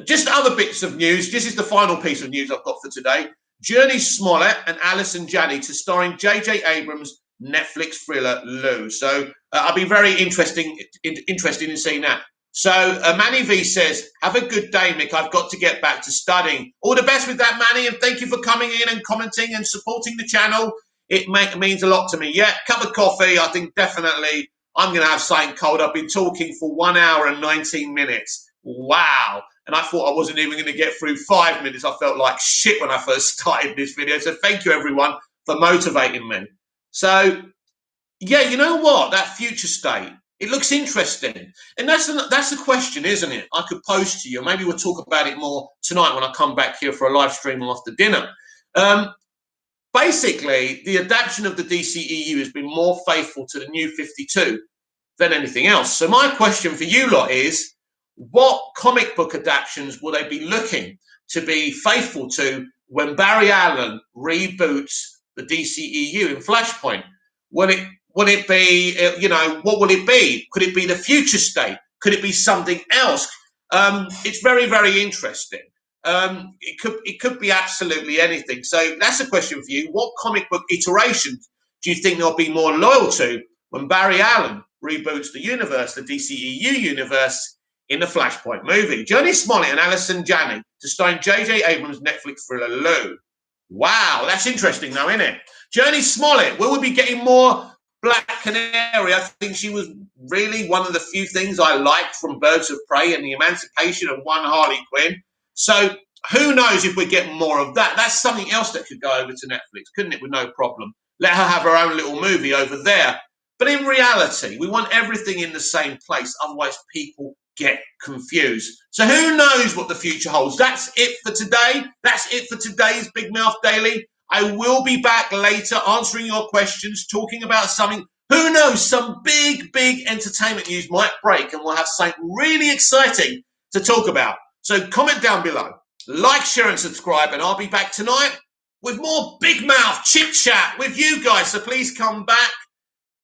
Just other bits of news. This is the final piece of news I've got for today. Jurnee Smollett and Allison Janney to starring J.J. Abrams' Netflix thriller Lou. So I'll be very interested in seeing that. So Manny V says, have a good day, Mick. I've got to get back to studying. All the best with that, Manny, and thank you for coming in and commenting and supporting the channel. It means a lot to me. Yeah, cup of coffee, I think definitely I'm going to have something cold. I've been talking for 1 hour and 19 minutes. Wow. And I thought I wasn't even going to get through 5 minutes. I felt like shit when I first started this video. So thank you, everyone, for motivating me. So, yeah, you know what? That future state, it looks interesting. And that's the question, isn't it? I could pose to you. Maybe we'll talk about it more tonight when I come back here for a live stream after dinner. Basically, the adaptation of the DCEU has been more faithful to the New 52 than anything else. So my question for you lot is, what comic book adaptations will they be looking to be faithful to when Barry Allen reboots the DCEU in Flashpoint? Will it be, what will it be? Could it be the future state? Could it be something else? It's very, very interesting. It could be absolutely anything. So that's a question for you. What comic book iterations do you think they'll be more loyal to when Barry Allen reboots the universe, the DCEU universe, in the Flashpoint movie? Jurnee Smollett and Allison Janney to star in J.J. Abrams' Netflix thriller Lou. Wow, that's interesting though, isn't it? Jurnee Smollett, will we be getting more Black Canary? I think she was really one of the few things I liked from Birds of Prey and the emancipation of one Harley Quinn. So who knows if we get more of that? That's something else that could go over to Netflix, couldn't it, with no problem? Let her have her own little movie over there. But in reality, we want everything in the same place. Otherwise, people get confused. So who knows what the future holds? That's it for today. That's it for today's Big Mouth Daily. I will be back later answering your questions, talking about something. Who knows? Some big entertainment news might break and we'll have something really exciting to talk about. So comment down below, like, share and subscribe, and I'll be back tonight with more Big Mouth chit chat with you guys. So please come back.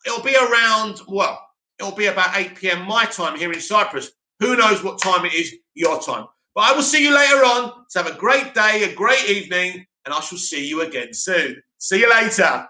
It'll be around, well, it'll be about 8 p.m. my time here in Cyprus. Who knows what time it is your time. But I will see you later on. So have a great day, a great evening, and I shall see you again soon. See you later.